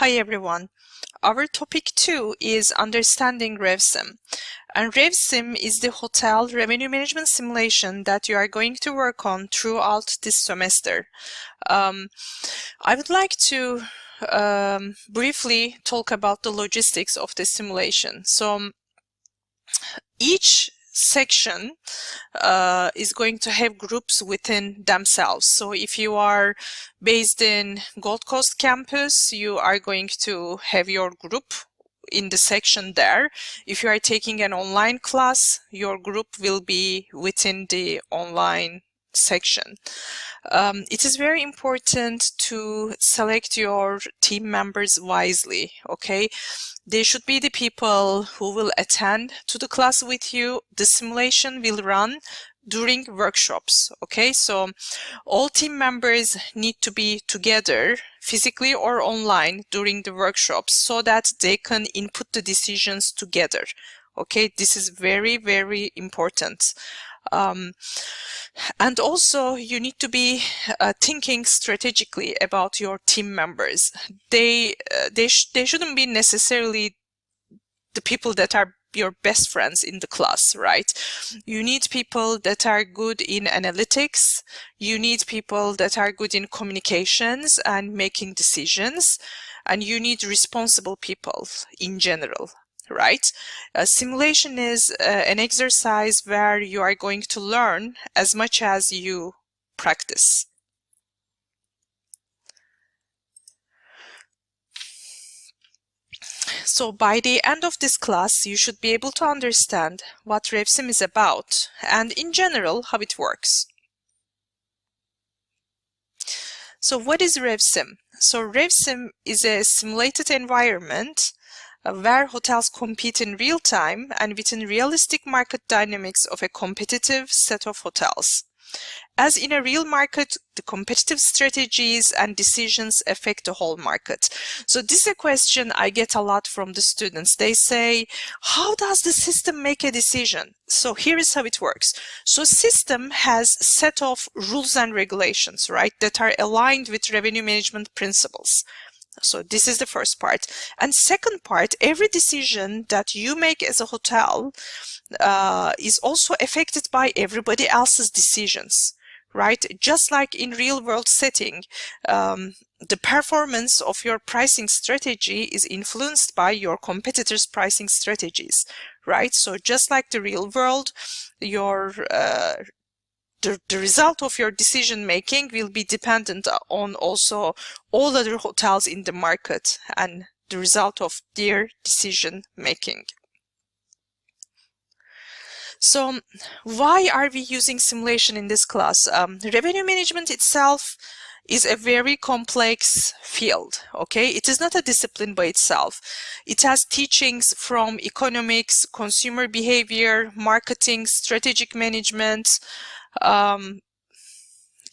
Hi everyone. Our topic 2 is understanding RevSim. And RevSim is the hotel revenue management simulation that you are going to work on throughout this semester. I would like to briefly talk about the logistics of the simulation. So each section is going to have groups within themselves. So if you are based in Gold Coast campus, you are going to have your group in the section there. If you are taking an online class, your group will be within the online section. It is very important to select your team members wisely, okay? They should be the people who will attend to the class with you. The simulation will run during workshops, okay? So all team members need to be together physically or online during the workshops so that they can input the decisions together, okay? This is very, very important. And also you need to be thinking strategically about your team members. They shouldn't be necessarily the people that are your best friends in the class, right? You need people that are good in analytics. You need people that are good in communications and making decisions. And you need responsible people in general, right? Simulation is an exercise where you are going to learn as much as you practice. So by the end of this class, you should be able to understand what RevSim is about and in general how it works. So what is RevSim? So RevSim is a simulated environment where hotels compete in real time and within realistic market dynamics of a competitive set of hotels. As in a real market, the competitive strategies and decisions affect the whole market. So this is a question I get a lot from the students. They say, how does the system make a decision? So here is how it works. So system has a set of rules and regulations, right, that are aligned with revenue management principles. So this is the first part. And second part, every decision that you make as a hotel is also affected by everybody else's decisions, right? Just like in real world setting, the performance of your pricing strategy is influenced by your competitors' pricing strategies, right? So just like the real world, your the result of your decision making will be dependent on also all other hotels in the market and the result of their decision making. So why are we using simulation in this class? Revenue management itself is a very complex field, okay? It is not a discipline by itself. It has teachings from economics, consumer behavior, marketing, strategic management. A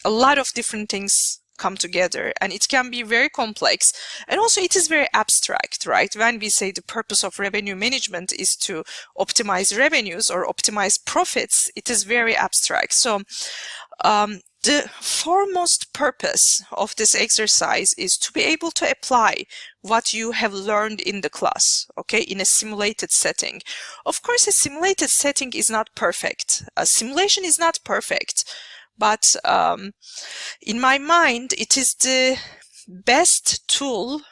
lot of different things come together and it can be very complex, and also it is very abstract, right? When we say the purpose of revenue management is to optimize revenues or optimize profits, it is very abstract. So the foremost purpose of this exercise is to be able to apply what you have learned in the class, okay, in a simulated setting. Of course, a simulated setting is not perfect. A simulation is not perfect, but in my mind, it is the best tool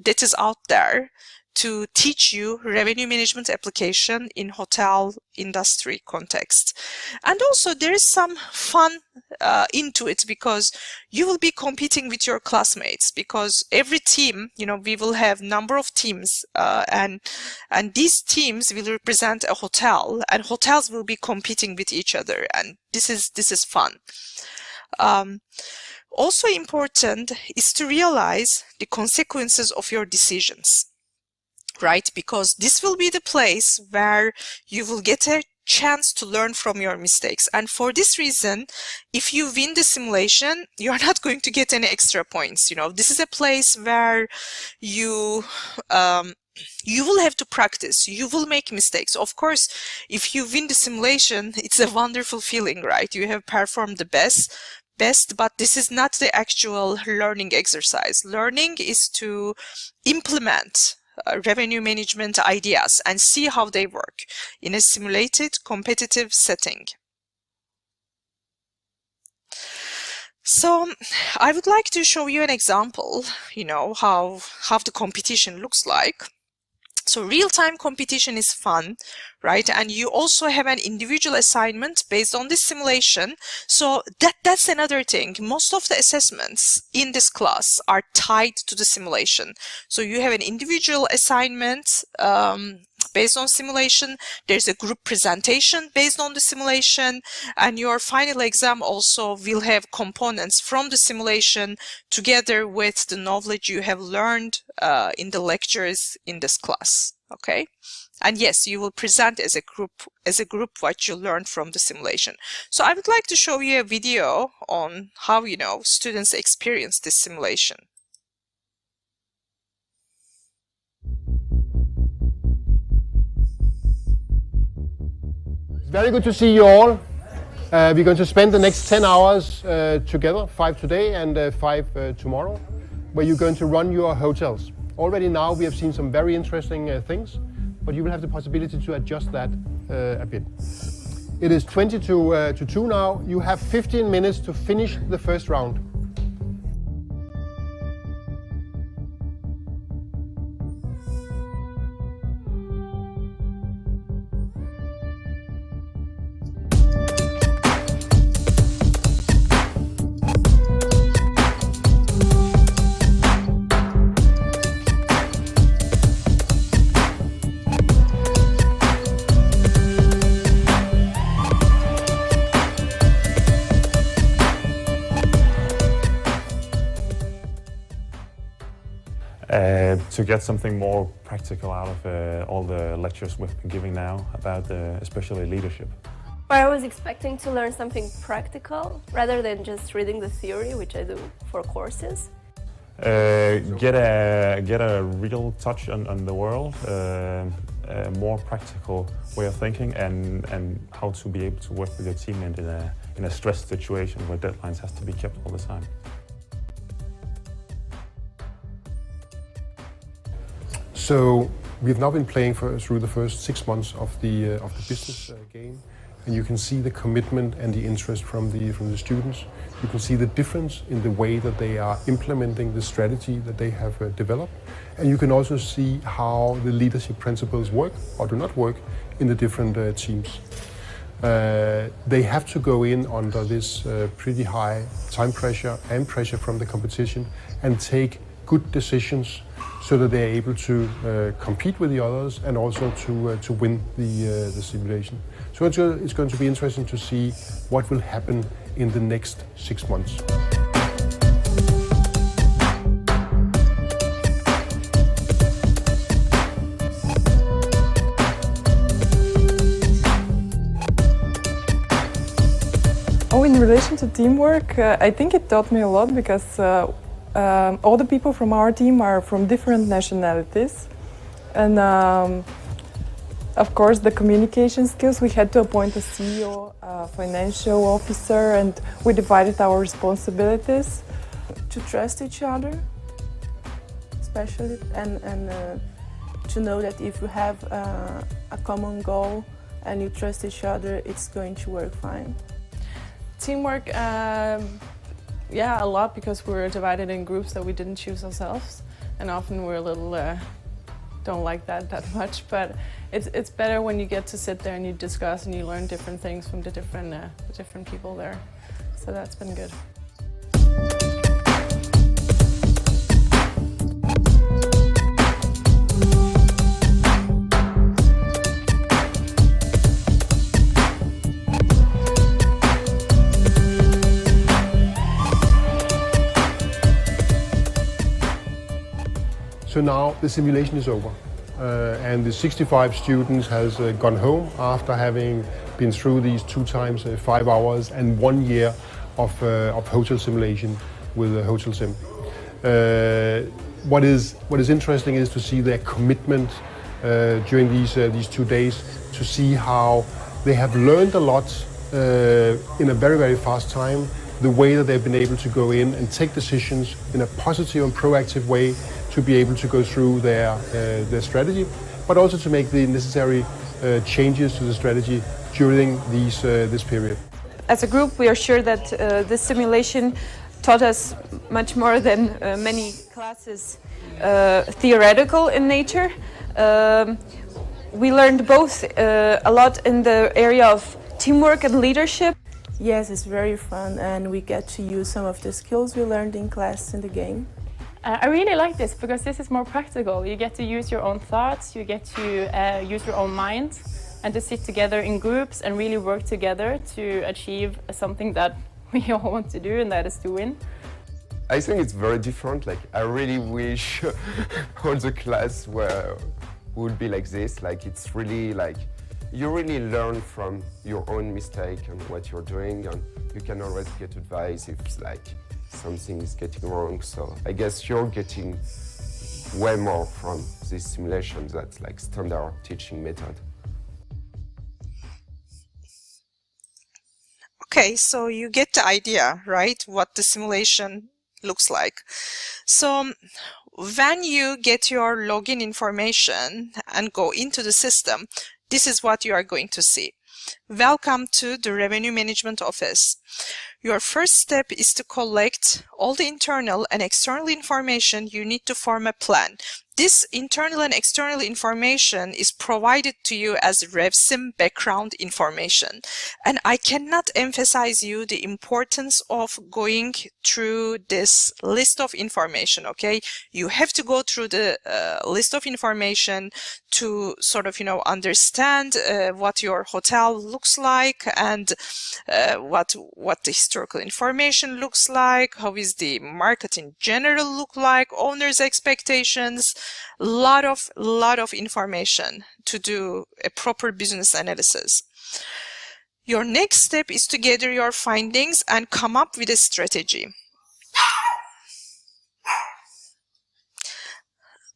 that is out there to teach you revenue management application in hotel industry context. And also there is some fun into it because you will be competing with your classmates, because every team, you know, we will have number of teams and these teams will represent a hotel, and hotels will be competing with each other, and this is fun. Also important is to realize the consequences of your decisions, right? Because this will be the place where you will get a chance to learn from your mistakes. And for this reason, if you win the simulation, you are not going to get any extra points. You know, this is a place where you will have to practice. You will make mistakes. Of course, if you win the simulation, it's a wonderful feeling, right? You have performed the best. best, but this is not the actual learning exercise. Learning is to implement revenue management ideas and see how they work in a simulated competitive setting. So I would like to show you an example, how the competition looks like. So real-time competition is fun, right? And you also have an individual assignment based on this simulation. So that's another thing. Most of the assessments in this class are tied to the simulation. So you have an individual assignment based on simulation. There's a group presentation based on the simulation, and your final exam also will have components from the simulation together with the knowledge you have learned in the lectures in this class. Okay, and yes, you will present as a group what you learned from the simulation. So I would like to show you a video on how students experience this simulation. It's very good to see you all. We're going to spend the next 10 hours together, 5 today and 5 tomorrow, where you're going to run your hotels. Already now we have seen some very interesting things, but you will have the possibility to adjust that a bit. It is 20 to 2 now. You have 15 minutes to finish the first round. To get something more practical out of all the lectures we've been giving now about especially leadership. I was expecting to learn something practical rather than just reading the theory, which I do for courses. Get a real touch on the world, a more practical way of thinking, and how to be able to work with your team in a stressed situation where deadlines has to be kept all the time. So we've now been playing through the first 6 months of the business game, and you can see the commitment and the interest from the students. You can see the difference in the way that they are implementing the strategy that they have developed, and you can also see how the leadership principles work or do not work in the different teams. They have to go in under this pretty high time pressure and pressure from the competition and take good decisions so that they're able to compete with the others and also to win the simulation. So it's going to be interesting to see what will happen in the next 6 months. In relation to teamwork, I think it taught me a lot because all the people from our team are from different nationalities, and of course the communication skills. We had to appoint a CEO, a financial officer, and we divided our responsibilities. To trust each other, especially, and to know that if you have a common goal and you trust each other, it's going to work fine. Teamwork, yeah, a lot, because we're divided in groups that we didn't choose ourselves, and often we're a little don't like that much. But it's better when you get to sit there and you discuss and you learn different things from the different people there. So that's been good. So now the simulation is over, and the 65 students has gone home after having been through these 2 times 5 hours and 1 year of hotel simulation with Hotel Sim. What is interesting is to see their commitment during these 2 days, to see how they have learned a lot in a very, very fast time, the way that they've been able to go in and take decisions in a positive and proactive way to be able to go through their strategy, but also to make the necessary changes to the strategy during this period. As a group, we are sure that this simulation taught us much more than many classes theoretical in nature. We learned both a lot in the area of teamwork and leadership. Yes, it's very fun and we get to use some of the skills we learned in class in the game. I really like this because this is more practical. You get to use your own thoughts, you get to use your own mind and to sit together in groups and really work together to achieve something that we all want to do, and that is to win. I think it's very different. Like, I really wish all the class would be like this. Like, it's really like, you really learn from your own mistake and what you're doing, and you can always get advice if like something is getting wrong. So I guess you're getting way more from this simulation that's like standard teaching method. Okay, so you get the idea, right? What the simulation looks like. So when you get your login information and go into the system, this is what you are going to see. Welcome to the Revenue Management Office. Your first step is to collect all the internal and external information you need to form a plan. This internal and external information is provided to you as RevSim background information. And I cannot emphasize you the importance of going through this list of information, okay? You have to go through the list of information to sort of, understand what your hotel looks like and what the historical information looks like, how is the market in general look like, owners' expectations, lot of information to do a proper business analysis. Your next step is to gather your findings and come up with a strategy.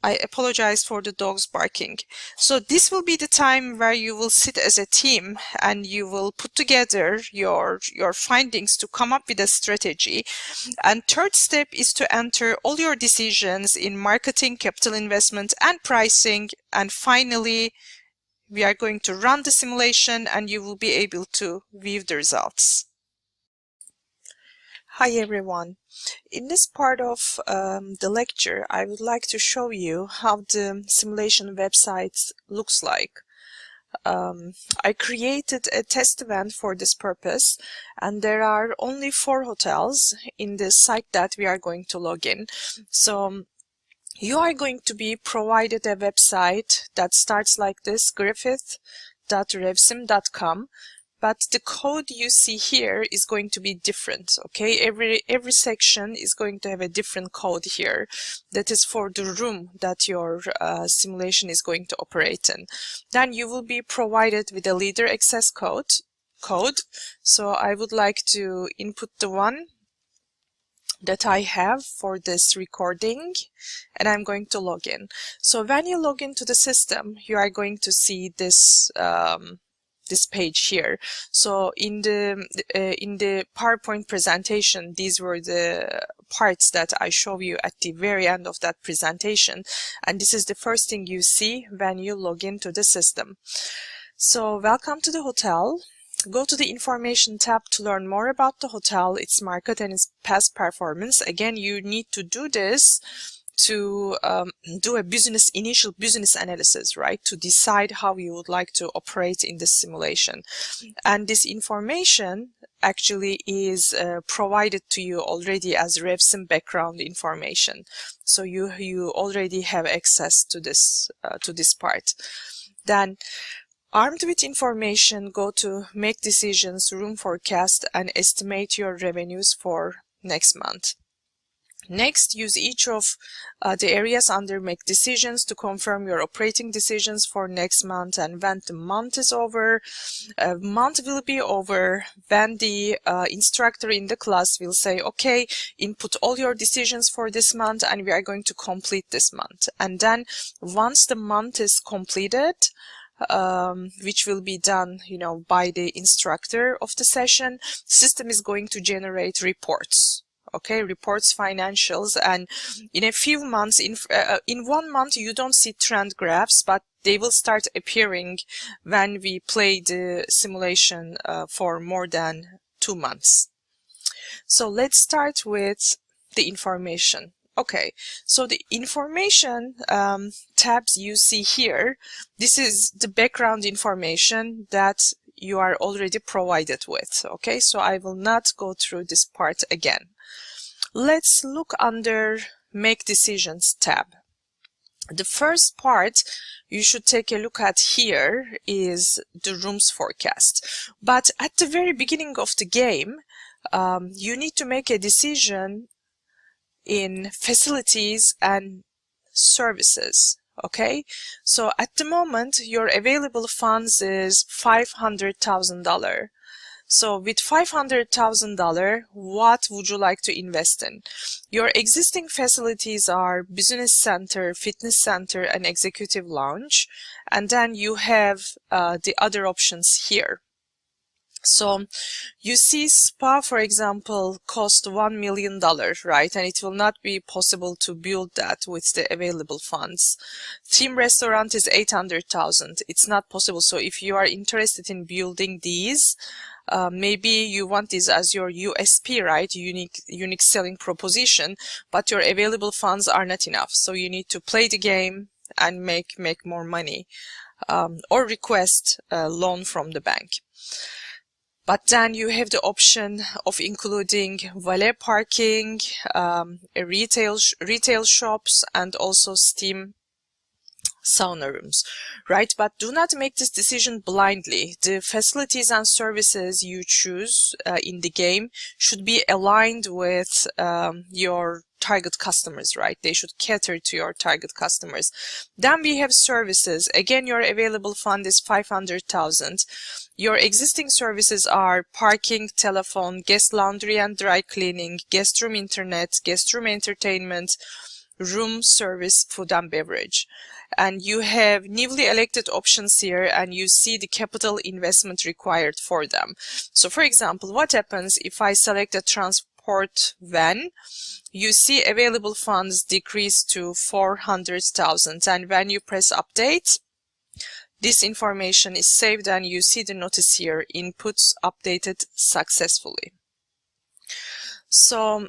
I apologize for the dogs barking. So this will be the time where you will sit as a team and you will put together your findings to come up with a strategy. And third step is to enter all your decisions in marketing, capital investment, and pricing. And finally, we are going to run the simulation and you will be able to view the results. Hi everyone. In this part of the lecture, I would like to show you how the simulation website looks like. I created a test event for this purpose, and there are only 4 hotels in the site that we are going to log in. So you are going to be provided a website that starts like this, griffith.revsim.com. But the code you see here is going to be different, okay? Every section is going to have a different code here that is for the room that your simulation is going to operate in. Then you will be provided with a leader access code. So I would like to input the one that I have for this recording, and I'm going to log in. So when you log into the system, you are going to see this this page here. So in the PowerPoint presentation, these were the parts that I show you at the very end of that presentation, and this is the first thing you see when you log into the system. So welcome to the hotel. Go to the information tab to learn more about the hotel, its market, and its past performance. Again, you need to do this to do a initial business analysis, right? To decide how you would like to operate in this simulation. And this information actually is provided to you already as RevSim background information. So you already have access to this part. Then, armed with information, go to Make Decisions, Room Forecast, and estimate your revenues for next month. Next, use each of the areas under Make Decisions to confirm your operating decisions for next month. And when the month is over, month will be over when the instructor in the class will say, okay, input all your decisions for this month and we are going to complete this month. And then once the month is completed, which will be done, by the instructor of the session. The system is going to generate reports. Okay, reports, financials, and in a few months, in 1 month, you don't see trend graphs, but they will start appearing when we play the simulation for more than 2 months. So let's start with the information. Okay, so the information tabs you see here, this is the background information that you are already provided with. Okay, so I will not go through this part again. Let's look under Make Decisions tab. The first part you should take a look at here is the rooms forecast. But at the very beginning of the game, you need to make a decision in facilities and services. Okay, so at the moment your available funds is $500,000. So with $500,000, what would you like to invest in? Your existing facilities are business center, fitness center, and executive lounge. And then you have the other options here. So you see spa, for example, cost $1 million, right? And it will not be possible to build that with the available funds. Theme restaurant is $800,000. It's not possible. So if you are interested in building these, maybe you want this as your USP, right? Unique selling proposition, but your available funds are not enough. So you need to play the game and make more money, or request a loan from the bank. But then you have the option of including valet parking, retail shops, and also steam sauna rooms, right? But do not make this decision blindly. The facilities and services you choose in the game should be aligned with your target customers, right? They should cater to your target customers. Then we have services. Again, your available fund is $500,000. Your existing services are parking, telephone, guest laundry and dry cleaning, guest room internet, guest room entertainment, room service, food and beverage. And you have newly elected options here, and you see the capital investment required for them. So for example, what happens if I select a transport van? You see available funds decrease to $400,000, and when you press update, this information is saved and you see the notice here, inputs updated successfully. So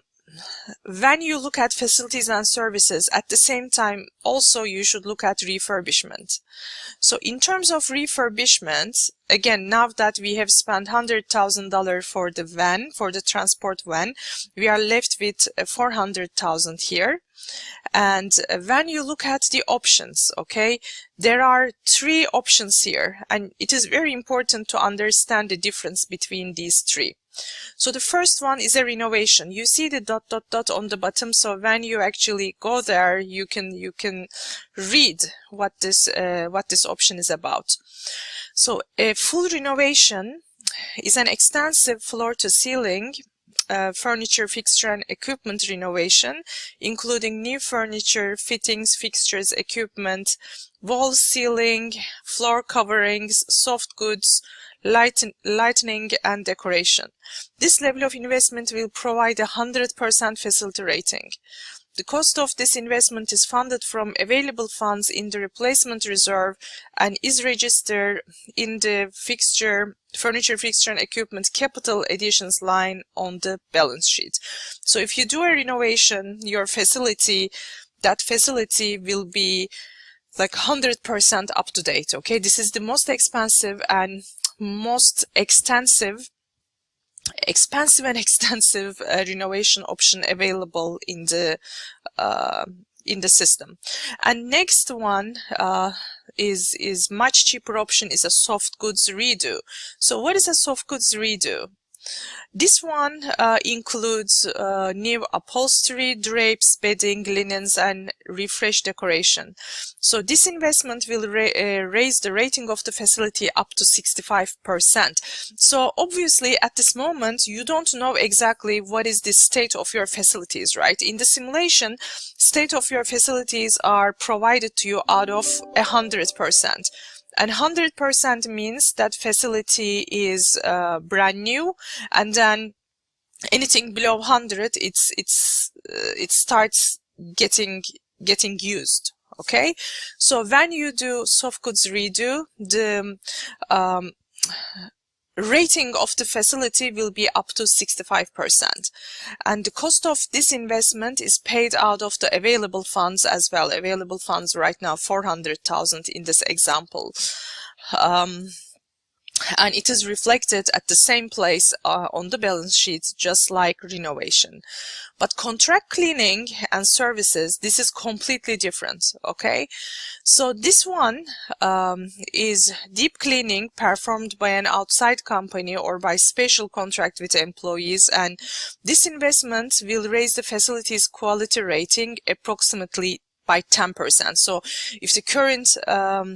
when you look at facilities and services, at the same time, also you should look at refurbishment. So in terms of refurbishment, again, now that we have spent $100,000 for the van, for the transport van, we are left with $400,000 here. And when you look at the options, okay, there are 3 options here, and it is very important to understand the difference between these 3. So the first one is a renovation. You see the ... on the bottom. So when you actually go there, you can read what this option is about. So a full renovation is an extensive floor to ceiling furniture, fixture and equipment renovation, including new furniture, fittings, fixtures, equipment, wall, ceiling, floor coverings, soft goods, lighting and decoration. This level of investment will provide a 100% facility rating. The cost of this investment is funded from available funds in the replacement reserve and is registered in the furniture, fixture and equipment capital additions line on the balance sheet. So if you do a renovation, your facility, that facility will be like 100% up to date. Okay, this is the most expensive and most extensive renovation option available in the system. And next one is much cheaper option, is a soft goods redo. So what is a soft goods redo? This one includes new upholstery, drapes, bedding, linens, and refresh decoration. So this investment will raise the rating of the facility up to 65%. So obviously at this moment, you don't know exactly what is the state of your facilities, right? In the simulation, state of your facilities are provided to you out of 100%. And 100% means that facility is brand new, and then anything below 100, it starts getting used. Okay, so when you do soft goods redo, the rating of the facility will be up to 65%, and the cost of this investment is paid out of the available funds as well. Available funds right now 400,000 in this example, and it is reflected at the same place on the balance sheet, just like renovation. But contract cleaning and services, this is completely different. Okay, so this one is deep cleaning performed by an outside company or by special contract with employees, and this investment will raise the facility's quality rating approximately by 10%. So if the current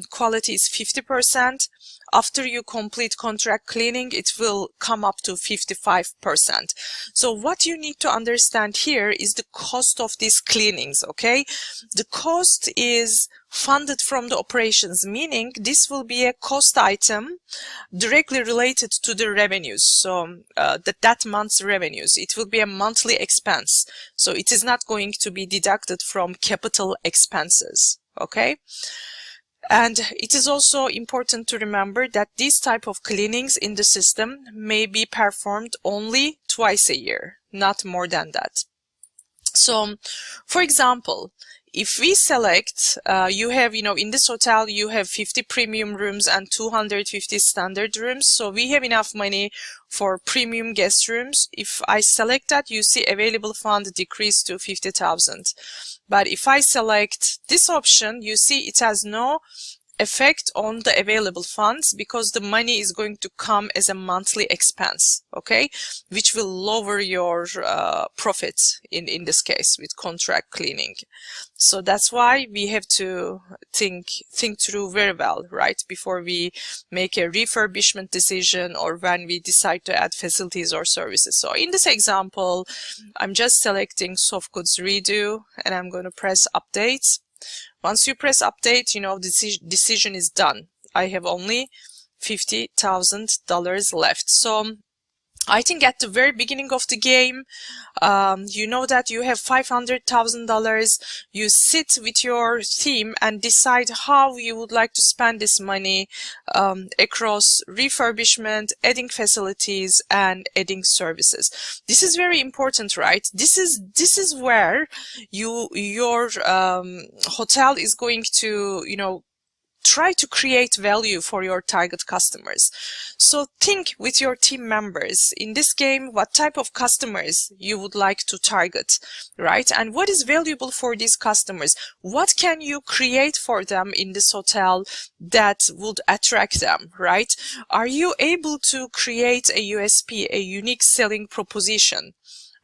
quality is 50%, after you complete contract cleaning, it will come up to 55%. So what you need to understand here is the cost of these cleanings, okay? The cost is funded from the operations, meaning this will be a cost item directly related to the revenues. So that month's revenues, it will be a monthly expense. So it is not going to be deducted from capital expenses, okay? And it is also important to remember that these type of cleanings in the system may be performed only twice a year, not more than that. So, for example, if we select, you have, in this hotel, you have 50 premium rooms and 250 standard rooms. So we have enough money for premium guest rooms. If I select that, you see available fund decrease to 50,000. But if I select this option, you see it has no effect on the available funds because the money is going to come as a monthly expense, okay, which will lower your profits in this case with contract cleaning. So that's why we have to think through very well, right, before we make a refurbishment decision or when we decide to add facilities or services. So in this example, I'm just selecting soft goods redo and I'm going to press update. Once you press update, the decision is done. I have only $50,000 left. So I think at the very beginning of the game, you know that you have $500,000. You sit with your team and decide how you would like to spend this money across refurbishment, adding facilities, and adding services. This is very important, right? This is where your hotel is going to, try to create value for your target customers. So think with your team members in this game what type of customers you would like to target, right? And what is valuable for these customers? What can you create for them in this hotel that would attract them, right? Are you able to create a USP, a unique selling proposition,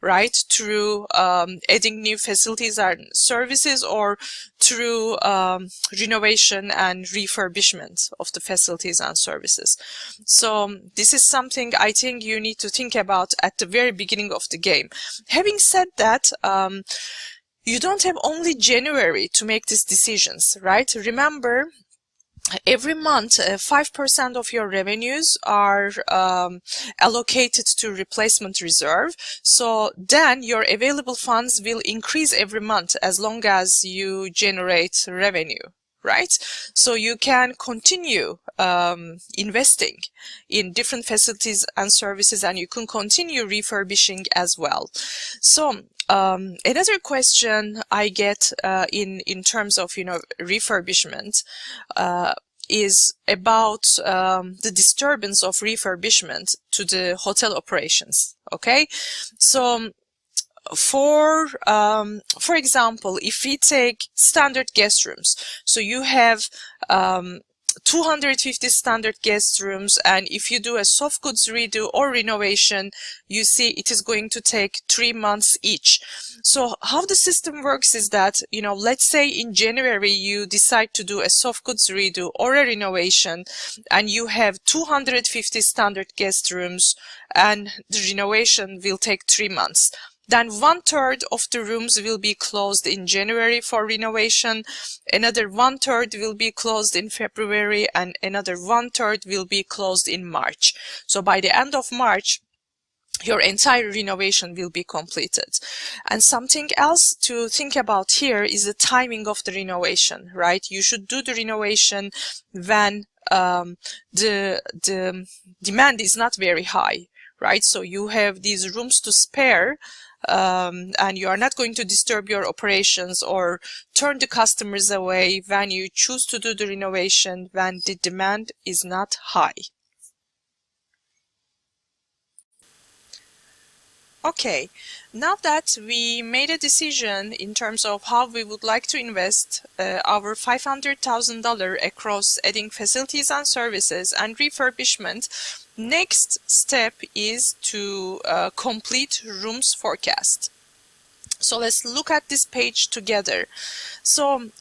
right, through adding new facilities and services or through renovation and refurbishment of the facilities and services? So this is something I think you need to think about at the very beginning of the game. Having said that, you don't have only January to make these decisions, right? Remember, every month, 5% of your revenues are allocated to replacement reserve. So then your available funds will increase every month as long as you generate revenue, right? So you can continue investing in different facilities and services, and you can continue refurbishing as well. So another question I get in terms of refurbishment is about the disturbance of refurbishment to the hotel operations. Okay, so for example, if we take standard guest rooms, so you have 250 standard guest rooms, and if you do a soft goods redo or renovation, you see it is going to take 3 months each. So how the system works is that, let's say in January you decide to do a soft goods redo or a renovation, and you have 250 standard guest rooms, and the renovation will take 3 months. Then 1/3 of the rooms will be closed in January for renovation, another 1/3 will be closed in February, and another 1/3 will be closed in March. So by the end of March, your entire renovation will be completed. And something else to think about here is the timing of the renovation, right? You should do the renovation when the demand is not very high, right? So you have these rooms to spare, and you are not going to disturb your operations or turn the customers away when you choose to do the renovation when the demand is not high. Okay, now that we made a decision in terms of how we would like to invest our $500,000 across adding facilities and services and refurbishment, next step is to complete rooms forecast. So let's look at this page together. So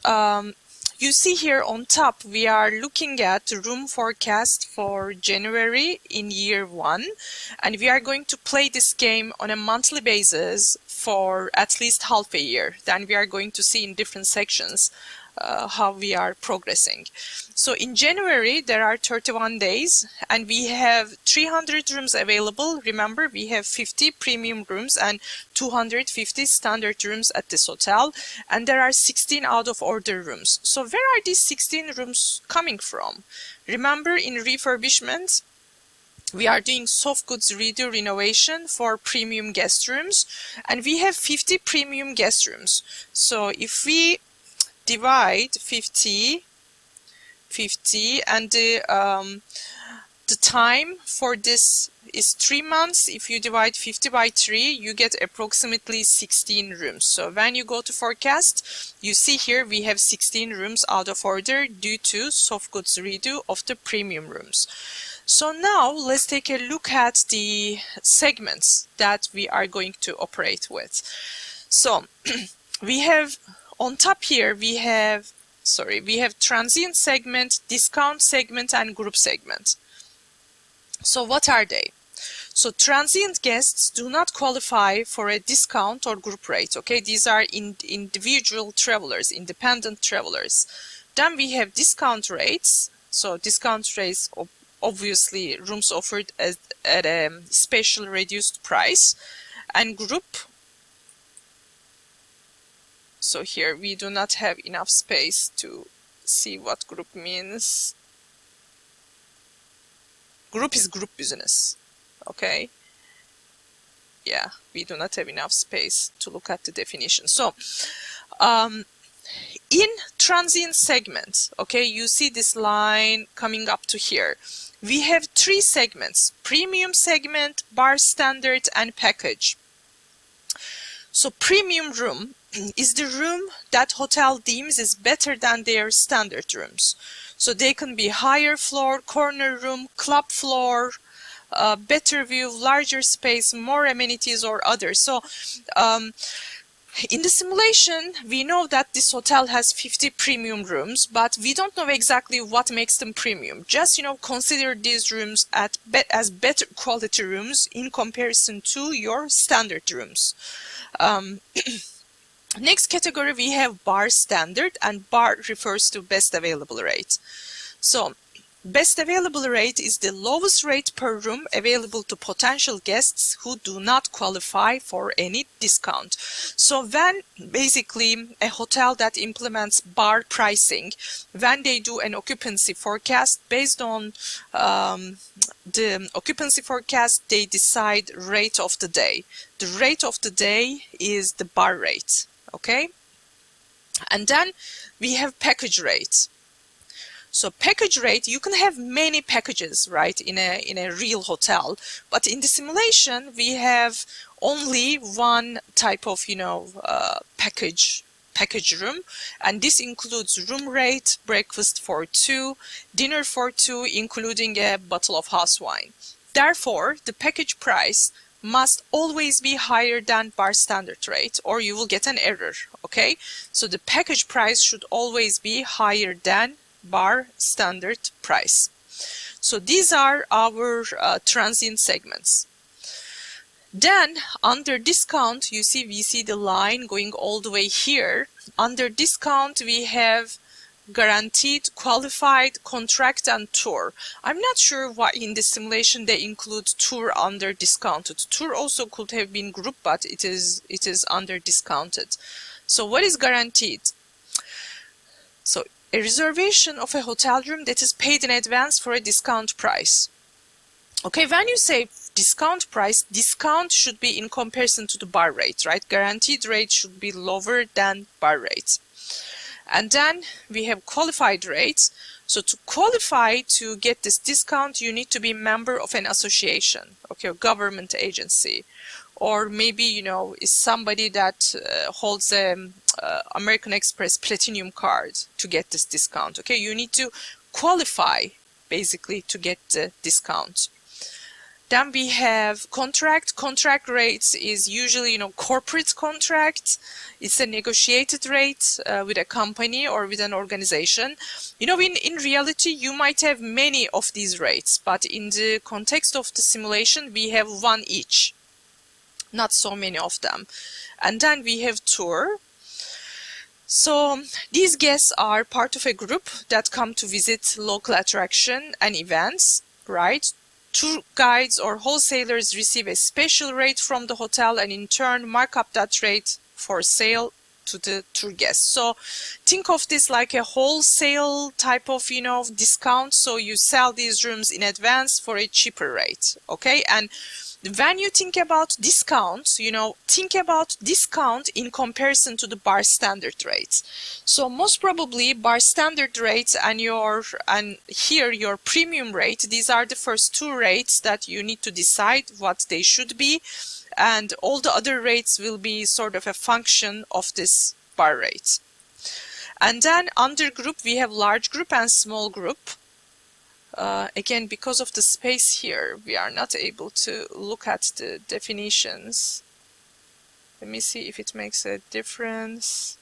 you see here on top, we are looking at the room forecast for January in year 1, and we are going to play this game on a monthly basis for at least half a year. Then we are going to see in different sections how we are progressing. So in January, there are 31 days, and we have 300 rooms available. Remember, we have 50 premium rooms and 250 standard rooms at this hotel, and there are 16 out-of-order rooms. So where are these 16 rooms coming from? Remember, in refurbishment, we are doing soft goods redo renovation for premium guest rooms, and we have 50 premium guest rooms. So if we divide 50, and the time for this is 3 months. If you divide 50 by 3, you get approximately 16 rooms. So when you go to forecast, you see here we have 16 rooms out of order due to soft goods redo of the premium rooms. So now let's take a look at the segments that we are going to operate with. So we have on top here, we have transient segment, discount segment, and group segment. So what are they? So transient guests do not qualify for a discount or group rate, okay? These are individual travelers, independent travelers. Then we have discount rates. So discount rates, obviously rooms offered at a special reduced price. And group, so here we do not have enough space to see what group means. Group is group business, okay? Yeah, we do not have enough space to look at the definition. So, in transient segment, okay, you see this line coming up to here. We have 3 segments: premium segment, bar standard, and package. So premium room is the room that hotel deems is better than their standard rooms. So they can be higher floor, corner room, club floor, better view, larger space, more amenities, or others. So in the simulation, we know that this hotel has 50 premium rooms, but we don't know exactly what makes them premium. Just, consider these rooms as better quality rooms in comparison to your standard rooms. Next category, we have bar standard, and bar refers to best available rate. So best available rate is the lowest rate per room available to potential guests who do not qualify for any discount. So when basically a hotel that implements bar pricing, when they do an occupancy forecast, based on the occupancy forecast, they decide rate of the day. The rate of the day is the bar rate, okay? And then we have package rate. So package rate, you can have many packages, right, in a real hotel, but in the simulation we have only one type of package room, and this includes room rate, breakfast for 2, dinner for 2, including a bottle of house wine. Therefore, the package price must always be higher than bar standard rate, or you will get an error, okay? So the package price should always be higher than bar standard price. So these are our transient segments. Then under discount, you see, we see the line going all the way here. Under discount, we have guaranteed, qualified, contract, and tour. I'm not sure why in the simulation they include tour under discounted. Tour also could have been group, but it is under discounted. So what is guaranteed? So a reservation of a hotel room that is paid in advance for a discount price. Okay, when you say discount price, discount should be in comparison to the bar rate, right? Guaranteed rate should be lower than bar rate. And then we have qualified rates. So to qualify to get this discount, you need to be a member of an association, okay, a government agency, or maybe, you know, is somebody that holds a American Express Platinum card to get this discount. Okay, you need to qualify basically to get the discount. Then we have contract. Contract rates is usually, you know, corporate contract. It's a negotiated rate with a company or with an organization. You know, in reality, you might have many of these rates, but in the context of the simulation, we have one each, not so many of them. And then we have tour. So these guests are part of a group that come to visit local attraction and events, right? Tour guides or wholesalers receive a special rate from the hotel and in turn mark up that rate for sale to the tour guests. So think of this like a wholesale type of, you know, discount. So you sell these rooms in advance for a cheaper rate, okay? And when you think about discounts, you know, think about discount in comparison to the bar standard rates. So most probably bar standard rates and here your premium rate, these are the first two rates that you need to decide what they should be, and all the other rates will be sort of a function of this bar rate. And then under group we have large group and small group. Again, because of the space here, we are not able to look at the definitions. Let me see if it makes a difference.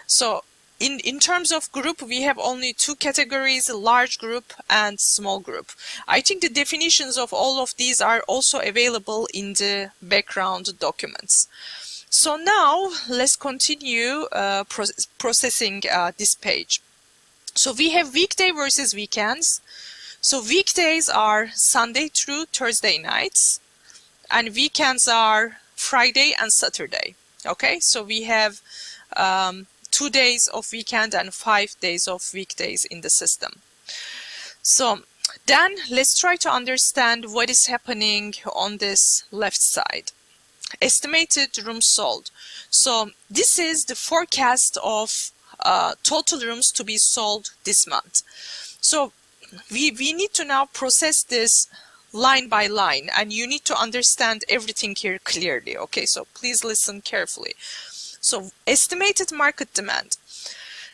So in terms of group, we have only two categories, large group and small group. I think the definitions of all of these are also available in the background documents. So now let's continue processing this page. So we have weekday versus weekends. So weekdays are Sunday through Thursday nights, and weekends are Friday and Saturday. Okay, so we have 2 days of weekend and 5 days of weekdays in the system. So then let's try to understand what is happening on this left side. Estimated rooms sold. So this is the forecast of total rooms to be sold this month. So we need to now process this line by line, and you need to understand everything here clearly. Okay, so please listen carefully. So estimated market demand.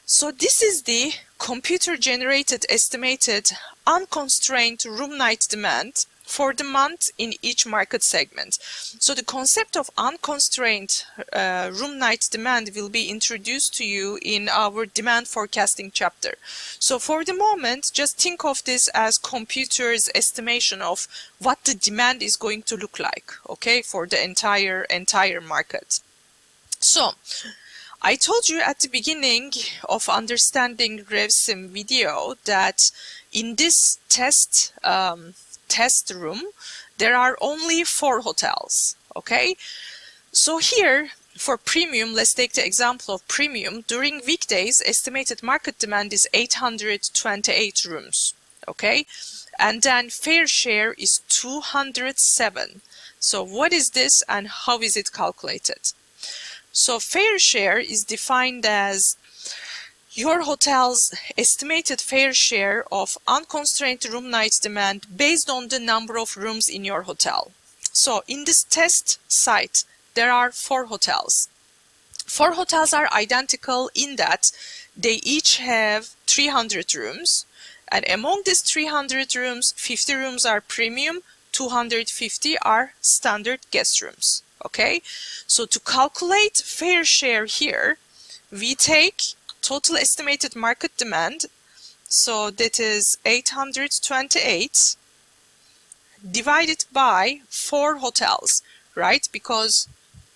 So this is the computer generated estimated unconstrained room night demand for the month in each market segment. So the concept of unconstrained room night demand will be introduced to you in our demand forecasting chapter. So for the moment, just think of this as computer's estimation of what the demand is going to look like, okay, for the entire market. So I told you at the beginning of understanding RevSim video that in this test room, there are only 4 hotels, okay? So here, for premium, let's take the example of premium. During weekdays, estimated market demand is 828 rooms, okay? And then fair share is 207. So what is this and how is it calculated? So fair share is defined as your hotel's estimated fair share of unconstrained room night demand based on the number of rooms in your hotel. So in this test site, there are 4 hotels. 4 hotels are identical in that they each have 300 rooms. And among these 300 rooms, 50 rooms are premium, 250 are standard guest rooms. Okay, so to calculate fair share here, we take total estimated market demand, so that is 828 divided by 4 hotels, right? Because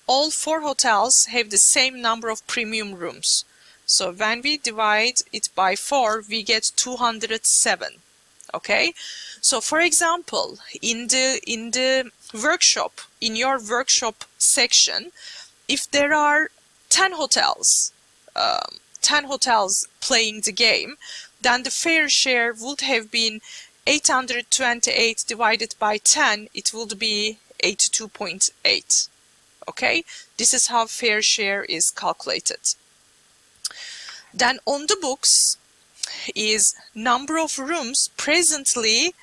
all 4 hotels have the same number of premium rooms. So when we divide it by 4, we get 207. Okay? So for example, in the workshop, in your workshop section, if there are 10 hotels playing the game, then the fair share would have been 828 divided by 10, it would be 82.8. Okay, this is how fair share is calculated. Then on the books is number of rooms presently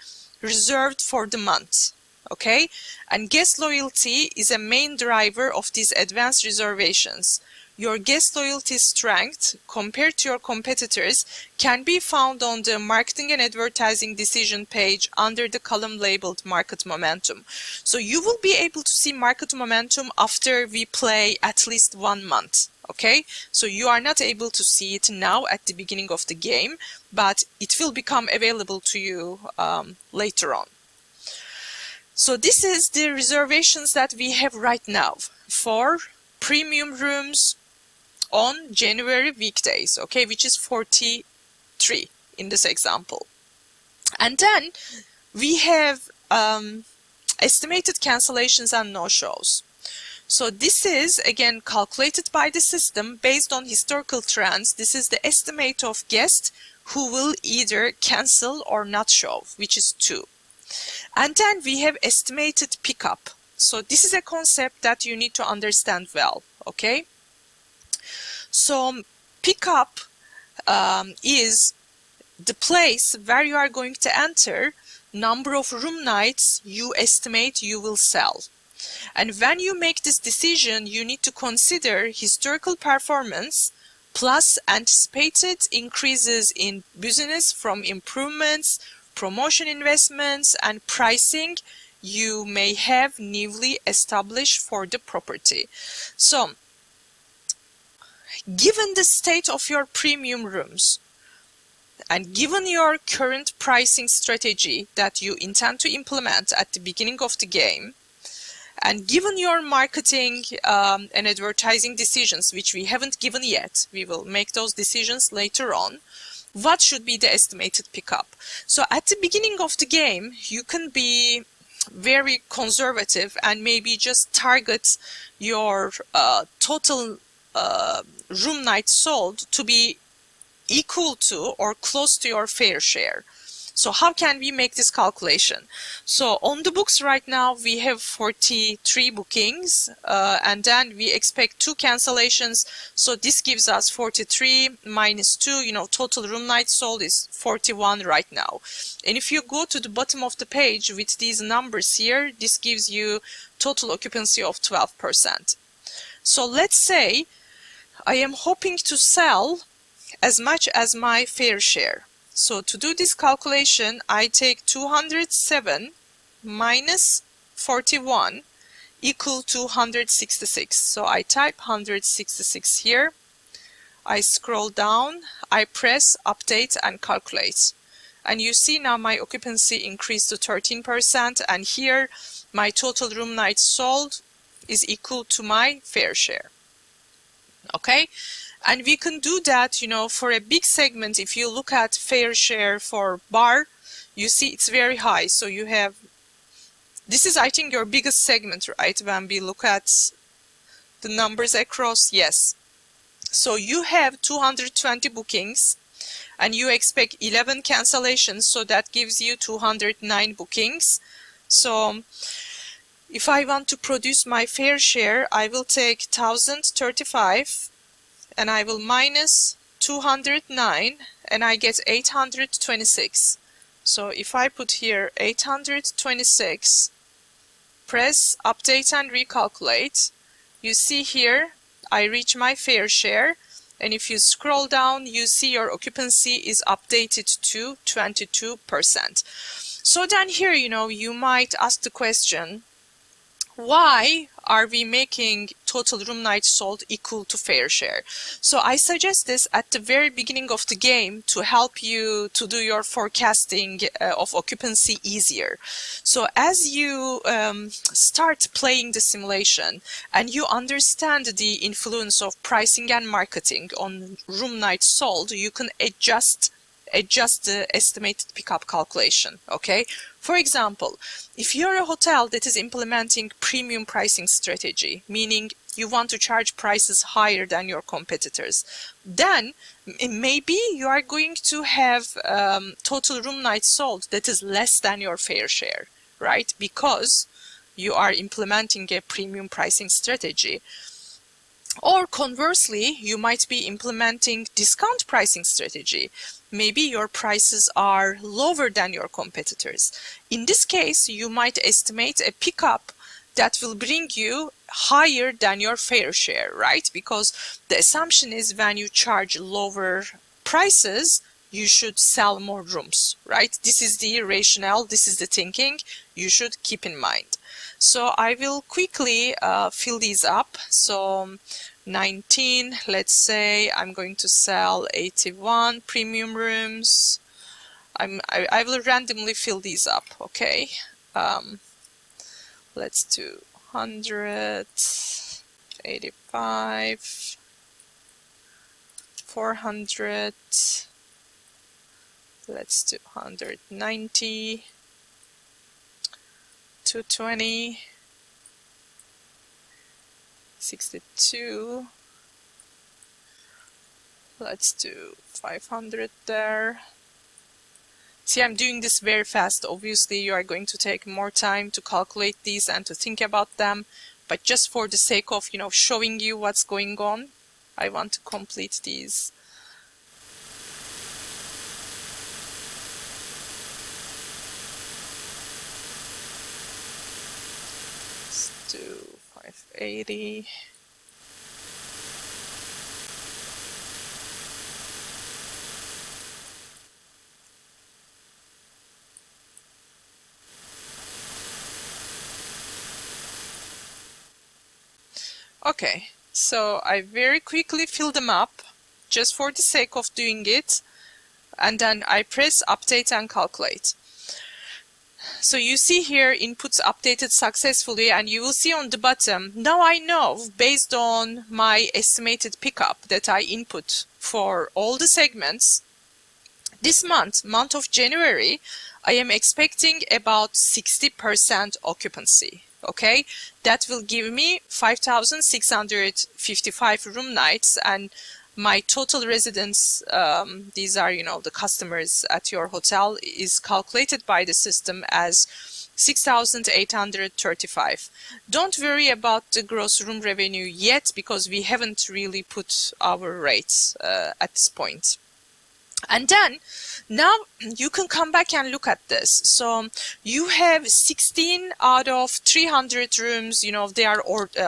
reserved for the month. Okay, and guest loyalty is a main driver of these advanced reservations. Your guest loyalty strength compared to your competitors can be found on the marketing and advertising decision page under the column labeled market momentum. So you will be able to see market momentum after we play at least 1 month. Okay, so you are not able to see it now at the beginning of the game, but it will become available to you later on. So this is the reservations that we have right now for premium rooms on January weekdays, okay, which is 43 in this example. And then we have estimated cancellations and no-shows. So this is again calculated by the system based on historical trends. This is the estimate of guests who will either cancel or not show, which is 2. And then we have estimated pickup. So this is a concept that you need to understand well, okay? So pickup is the place where you are going to enter number of room nights you estimate you will sell. And when you make this decision, you need to consider historical performance plus anticipated increases in business from improvements, promotion investments, and pricing you may have newly established for the property. So given the state of your premium rooms and given your current pricing strategy that you intend to implement at the beginning of the game, and given your marketing and advertising decisions, which we haven't given yet, we will make those decisions later on, what should be the estimated pickup? So at the beginning of the game, you can be very conservative and maybe just target your total room nights sold to be equal to or close to your fair share. So how can we make this calculation? So on the books right now we have 43 bookings and then we expect 2 cancellations. So this gives us 43 minus 2, you know, total room nights sold is 41 right now. And if you go to the bottom of the page with these numbers here, this gives you total occupancy of 12%. So let's say I am hoping to sell as much as my fair share. So to do this calculation, I take 207 minus 41 equal to 166. So I type 166 here. I scroll down, I press update and calculate. And you see now my occupancy increased to 13%, and here my total room nights sold is equal to my fair share. Okay? And we can do that, you know, for a big segment. If you look at fair share for bar, you see it's very high. So you have, this is I think your biggest segment, right? When we look at the numbers across, yes. So you have 220 bookings and you expect 11 cancellations. So that gives you 209 bookings. So if I want to produce my fair share, I will take 1035 and I will minus 209 and I get 826. So if I put here 826, press update and recalculate, you see here I reach my fair share, and if you scroll down you see your occupancy is updated to 22%. So then here, you know, you might ask the question, why are we making total room nights sold equal to fair share? So I suggest this at the very beginning of the game to help you to do your forecasting of occupancy easier. So as you start playing the simulation and you understand the influence of pricing and marketing on room nights sold, you can adjust the estimated pickup calculation, okay? For example, if you're a hotel that is implementing premium pricing strategy, meaning you want to charge prices higher than your competitors, then maybe you are going to have total room nights sold that is less than your fair share, right? Because you are implementing a premium pricing strategy. Or conversely, you might be implementing discount pricing strategy. Maybe your prices are lower than your competitors. In this case, you might estimate a pickup that will bring you higher than your fair share, right? Because the assumption is when you charge lower prices, you should sell more rooms, right? This is the rationale, this is the thinking you should keep in mind. So I will quickly fill these up. So 19, let's say I'm going to sell 81 premium rooms. I will randomly fill these up, okay? Let's do 100, 85, 400, let's do 190, 220, 62, let's do 500 there. See, I'm doing this very fast. Obviously, you are going to take more time to calculate these and to think about them, but just for the sake of, you know, showing you what's going on, I want to complete these. Let's do 580. Okay, so I very quickly fill them up just for the sake of doing it, and then I press update and calculate. So you see here inputs updated successfully, and you will see on the bottom, now I know based on my estimated pickup that I input for all the segments, this month of January, I am expecting about 60% occupancy. Okay, that will give me 5,655 room nights, and my total residents, these are, you know, the customers at your hotel, is calculated by the system as 6,835. Don't worry about the gross room revenue yet, because we haven't really put our rates at this point. And then now you can come back and look at this. So you have 16 out of 300 rooms, you know, they are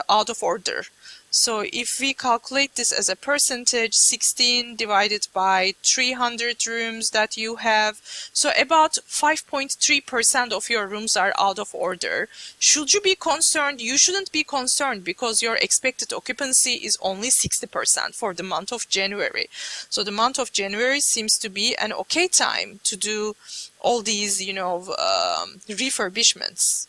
out of order. So if we calculate this as a percentage, 16 divided by 300 rooms that you have, so about 5.3% of your rooms are out of order. Should you be concerned? You shouldn't be concerned, because your expected occupancy is only 60% for the month of January. So the month of January seems to be an okay time to do all these, you know, refurbishments.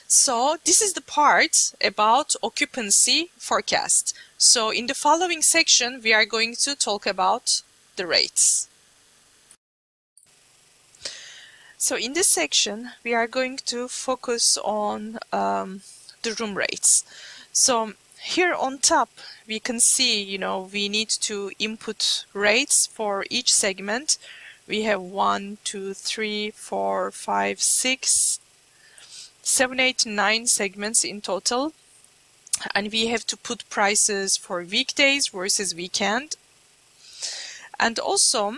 So this is the part about occupancy forecast. So in the following section, we are going to talk about the rates. So in this section, we are going to focus on the room rates. So here on top, we can see, you know, we need to input rates for each segment. We have 1, 2, 3, 4, 5, 6, 7, 8, 9 segments in total, and we have to put prices for weekdays versus weekend. And also,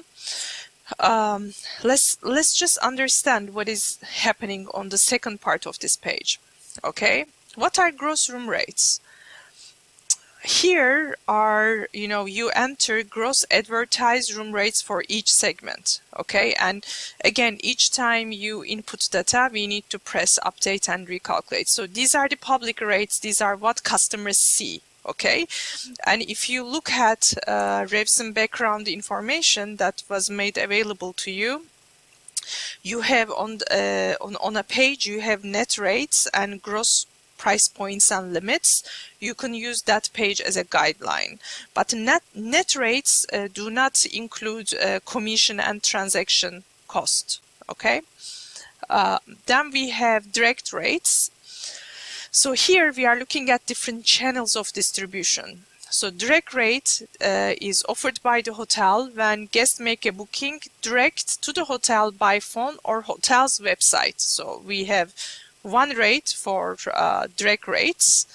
let's just understand what is happening on the second part of this page. Okay, what are gross room rates? here are, you enter gross advertised room rates for each segment, okay? And again, each time you input data, we need to press update and recalculate. So these are the public rates, these are what customers see, okay? And if you look at RevSim background information that was made available to you, you have on a page, you have net rates and gross price points and limits. You can use that page as a guideline, but net rates do not include commission and transaction cost, okay? Then we have direct rates. So here we are looking at different channels of distribution. So direct rate is offered by the hotel when guests make a booking direct to the hotel by phone or hotel's website. So we have one rate for direct rates.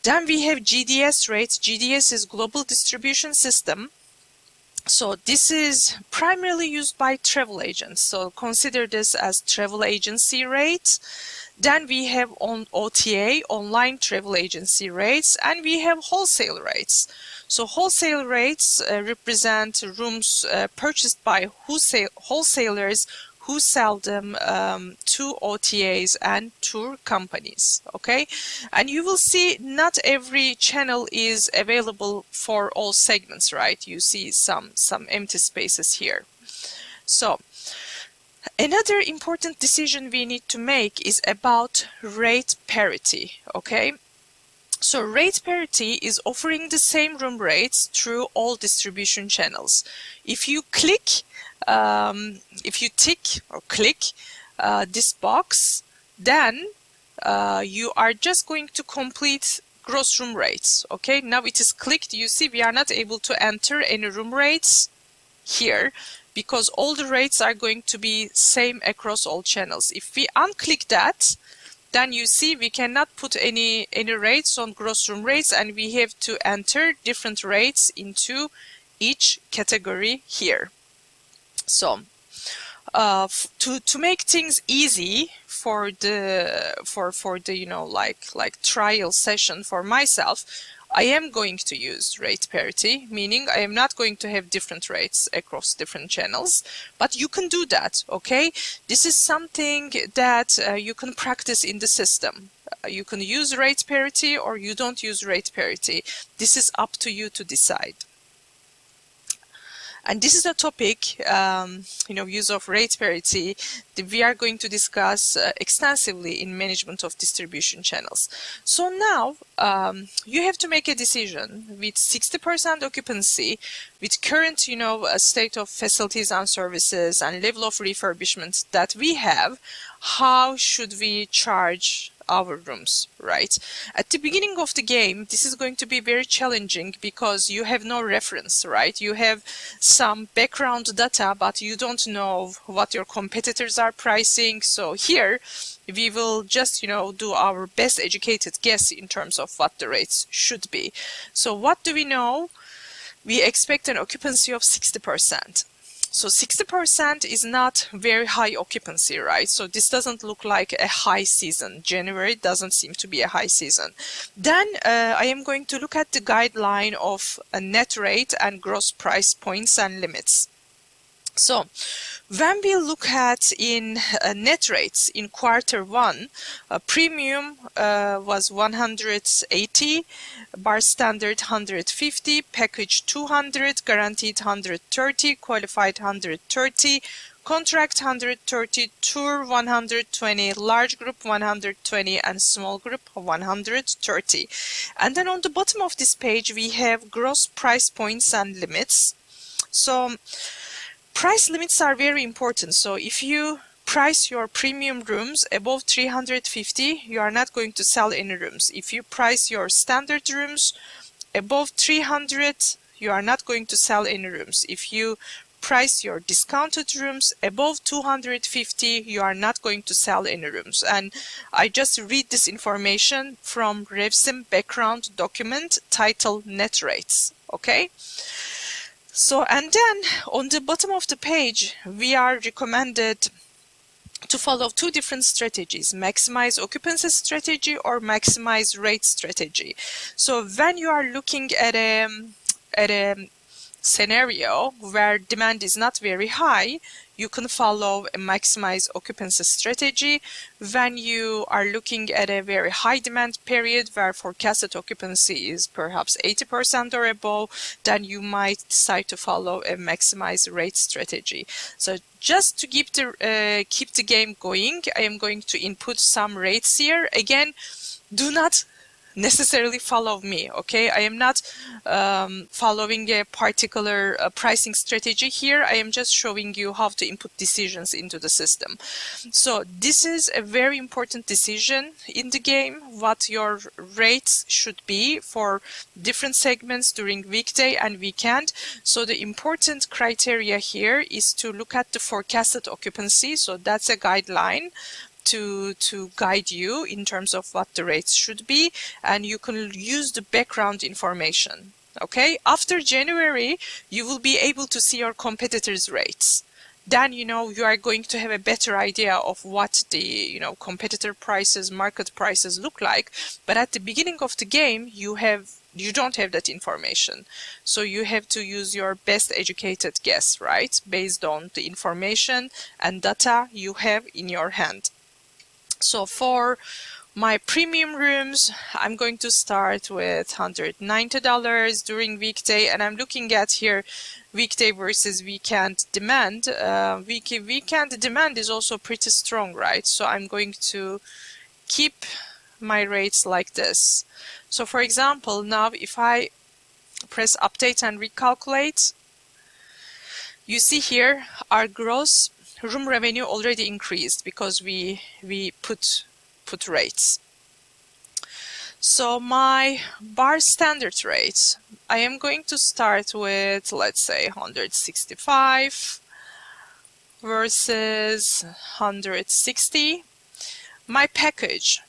Then we have GDS rates. GDS is Global Distribution System. So this is primarily used by travel agents. So consider this as travel agency rates. Then we have on OTA, online travel agency rates, and we have wholesale rates. So wholesale rates represent rooms purchased by wholesalers who sell them to OTAs and tour companies, okay? And you will see not every channel is available for all segments, right? You see some empty spaces here. So another important decision we need to make is about rate parity, okay? So rate parity is offering the same room rates through all distribution channels. If you click, if you tick or click this box, then you are just going to complete gross room rates, okay? Now it is clicked. You see we are not able to enter any room rates here because all the rates are going to be same across all channels. If we unclick that, then you see we cannot put any rates on gross room rates, and we have to enter different rates into each category here. So to make things easy for the like trial session for myself, I am going to use rate parity, meaning I am not going to have different rates across different channels, but you can do that, okay? This is something that you can practice in the system. You can use rate parity or you don't use rate parity. This is up to you to decide. And this is a topic, use of rate parity, that we are going to discuss extensively in management of distribution channels. So now you have to make a decision with 60% occupancy, with current, state of facilities and services and level of refurbishment that we have. How should we charge our rooms, right? At the beginning of the game, this is going to be very challenging because you have no reference, right? You have some background data, but you don't know what your competitors are pricing. So here we will just, do our best educated guess in terms of what the rates should be. So what do we know? We expect an occupancy of 60%. So 60% is not very high occupancy, right? So this doesn't look like a high season. January doesn't seem to be a high season. Then I am going to look at the guideline of a net rate and gross price points and limits. So when we look at in net rates in Q1, premium was 180, bar standard 150, package 200, guaranteed 130, qualified 130, contract 130, tour 120, large group 120, and small group 130. And then on the bottom of this page we have gross price points and limits. So price limits are very important. So if you price your premium rooms above 350, you are not going to sell any rooms. If you price your standard rooms above 300, you are not going to sell any rooms. If you price your discounted rooms above 250, you are not going to sell any rooms. And I just read this information from RevSim background document titled Net Rates, okay? So, and then on the bottom of the page, we are recommended to follow two different strategies: maximize occupancy strategy or maximize rate strategy. So when you are looking at a scenario where demand is not very high, you can follow a maximize occupancy strategy. When you are looking at a very high demand period where forecasted occupancy is perhaps 80% or above, then you might decide to follow a maximize rate strategy. So just to keep the game going, I am going to input some rates here. Again, do not necessarily follow me, okay? I am not following a particular pricing strategy here. I am just showing you how to input decisions into the system. So this is a very important decision in the game, what your rates should be for different segments during weekday and weekend. So the important criteria here is to look at the forecasted occupancy. So that's a guideline to guide you in terms of what the rates should be, and you can use the background information. Okay, after January you will be able to see your competitors' rates. Then you are going to have a better idea of what the competitor prices, market prices look like. But at the beginning of the game you don't have that information, so you have to use your best educated guess, right, based on the information and data you have in your hand. So for my premium rooms, I'm going to start with $190 during weekday, and I'm looking at here weekday versus weekend demand. Weekend demand is also pretty strong, right? So I'm going to keep my rates like this. So for example, now if I press update and recalculate, you see here our gross room revenue already increased because we put rates. So my bar standard rates, I am going to start with, let's say, 165 versus 160. My package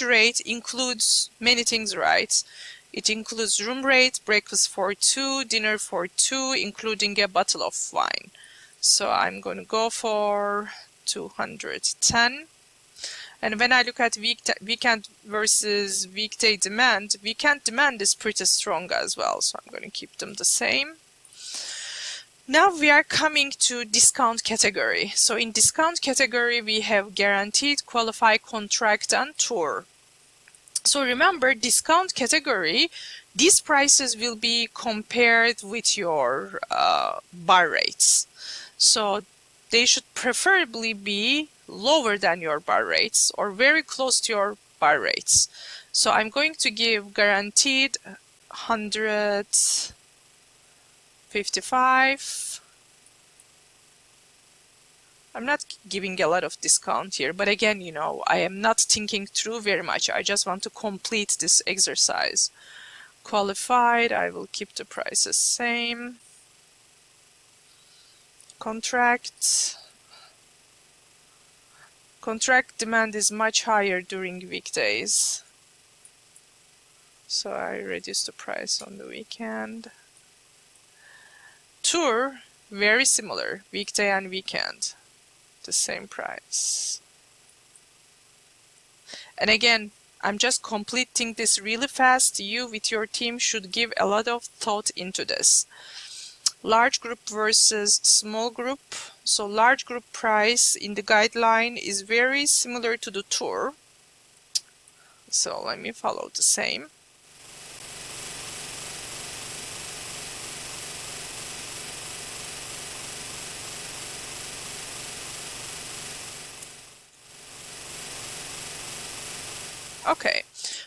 rate includes many things, right? It includes room rate, breakfast for 2, dinner for 2, including a bottle of wine. So I'm going to go for 210. And when I look at weekend versus weekday demand, weekend demand is pretty strong as well. So I'm going to keep them the same. Now we are coming to discount category. So in discount category, we have guaranteed, qualify, contract, and tour. So remember, discount category, these prices will be compared with your bar rates. So they should preferably be lower than your bar rates or very close to your bar rates. So I'm going to give guaranteed 155. I'm not giving a lot of discount here, but again, I am not thinking through very much. I just want to complete this exercise. Qualified, I will keep the prices same. Contract demand is much higher during weekdays, so I reduce the price on the weekend. Tour, very similar, weekday and weekend, the same price. And again, I'm just completing this really fast. You with your team should give a lot of thought into this. Large group versus small group. So large group price in the guideline is very similar to the tour. So let me follow the same. Okay,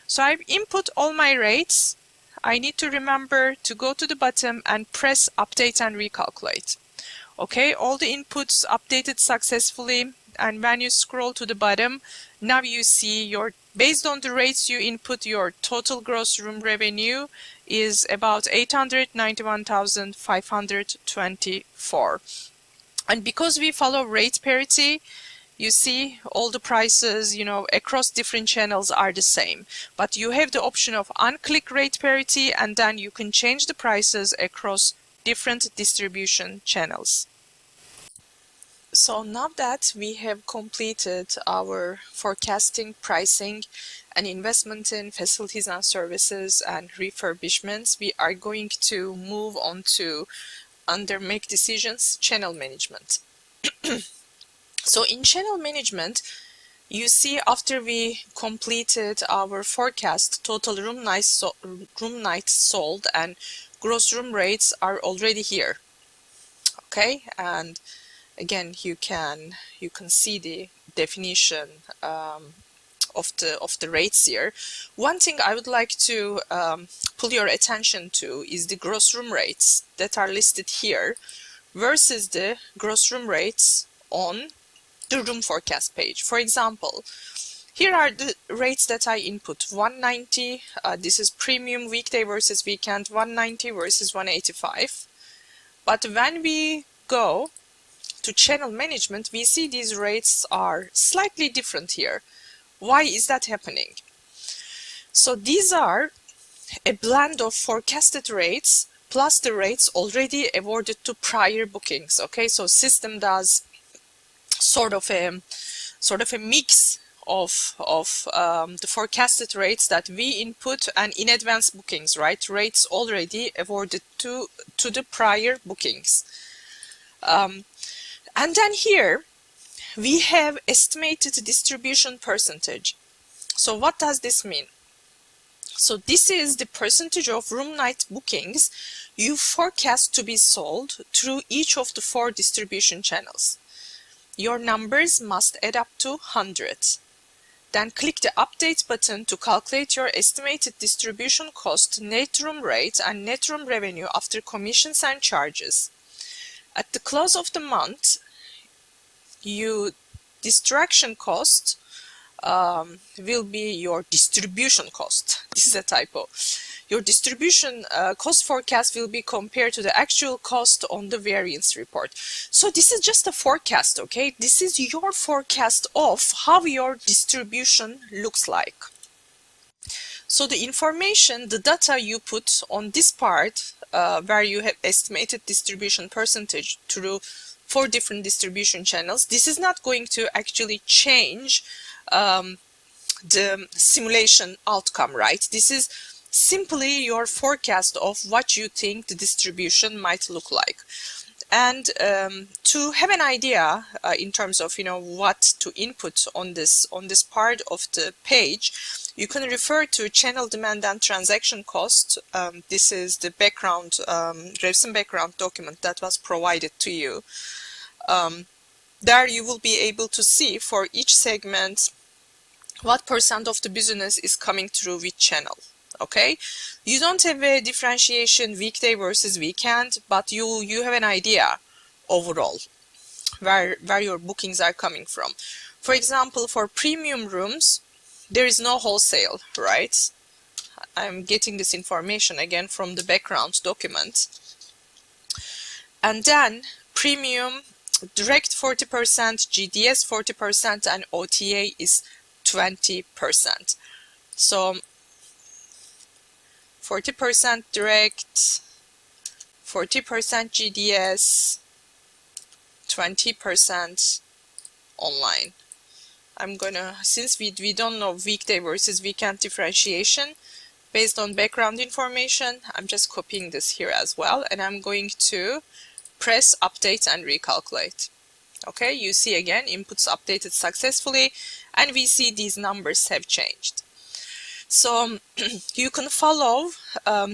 so I've input all my rates. I need to remember to go to the bottom and press update and recalculate. Okay, all the inputs updated successfully, and when you scroll to the bottom, now you see based on the rates you input, your total gross room revenue is about 891,524. And because we follow rate parity, you see all the prices, across different channels are the same. But you have the option of unclick rate parity, and then you can change the prices across different distribution channels. So now that we have completed our forecasting, pricing, and investment in facilities and services and refurbishments, we are going to move on to, under make decisions, channel management. So in channel management, you see after we completed our forecast, total room nights sold and gross room rates are already here. Okay, and again you can see the definition of the rates here. One thing I would like to pull your attention to is the gross room rates that are listed here versus the gross room rates on the room forecast page. For example, here are the rates that I input: 190, this is premium weekday versus weekend, 190 versus 185. But when we go to channel management, we see these rates are slightly different here. Why is that happening? So these are a blend of forecasted rates plus the rates already awarded to prior bookings. Okay, so system does sort of a mix of the forecasted rates that we input and in advance bookings, right? Rates already awarded to the prior bookings. And then here we have estimated distribution percentage. So what does this mean? So this is the percentage of room night bookings you forecast to be sold through each of the 4 distribution channels. Your numbers must add up to 100. Then click the Update button to calculate your estimated distribution cost, net room rate, and net room revenue after commissions and charges. At the close of the month, your distraction cost will be your distribution cost. This is a typo. Your distribution cost forecast will be compared to the actual cost on the variance report. So this is just a forecast, okay? This is your forecast of how your distribution looks like. So the information, the data you put on this part, where you have estimated distribution percentage through 4 different distribution channels, this is not going to actually change the simulation outcome, right? This is simply your forecast of what you think the distribution might look like. And to have an idea in terms of what to input on this part of the page, you can refer to channel demand and transaction cost. This is the background RevSim background document that was provided to you. There you will be able to see for each segment what % of the business is coming through which channel. Okay, you don't have a differentiation weekday versus weekend, but you have an idea overall where your bookings are coming from. For example, for premium rooms, there is no wholesale, right? I'm getting this information again from the background document. And then premium direct 40%, GDS 40%, and OTA is 20%. So 40% direct, 40% GDS, 20% online. I'm gonna, since we don't know weekday versus weekend differentiation, based on background information, I'm just copying this here as well, and I'm going to press update and recalculate. Okay, you see again, inputs updated successfully, and we see these numbers have changed. So you can follow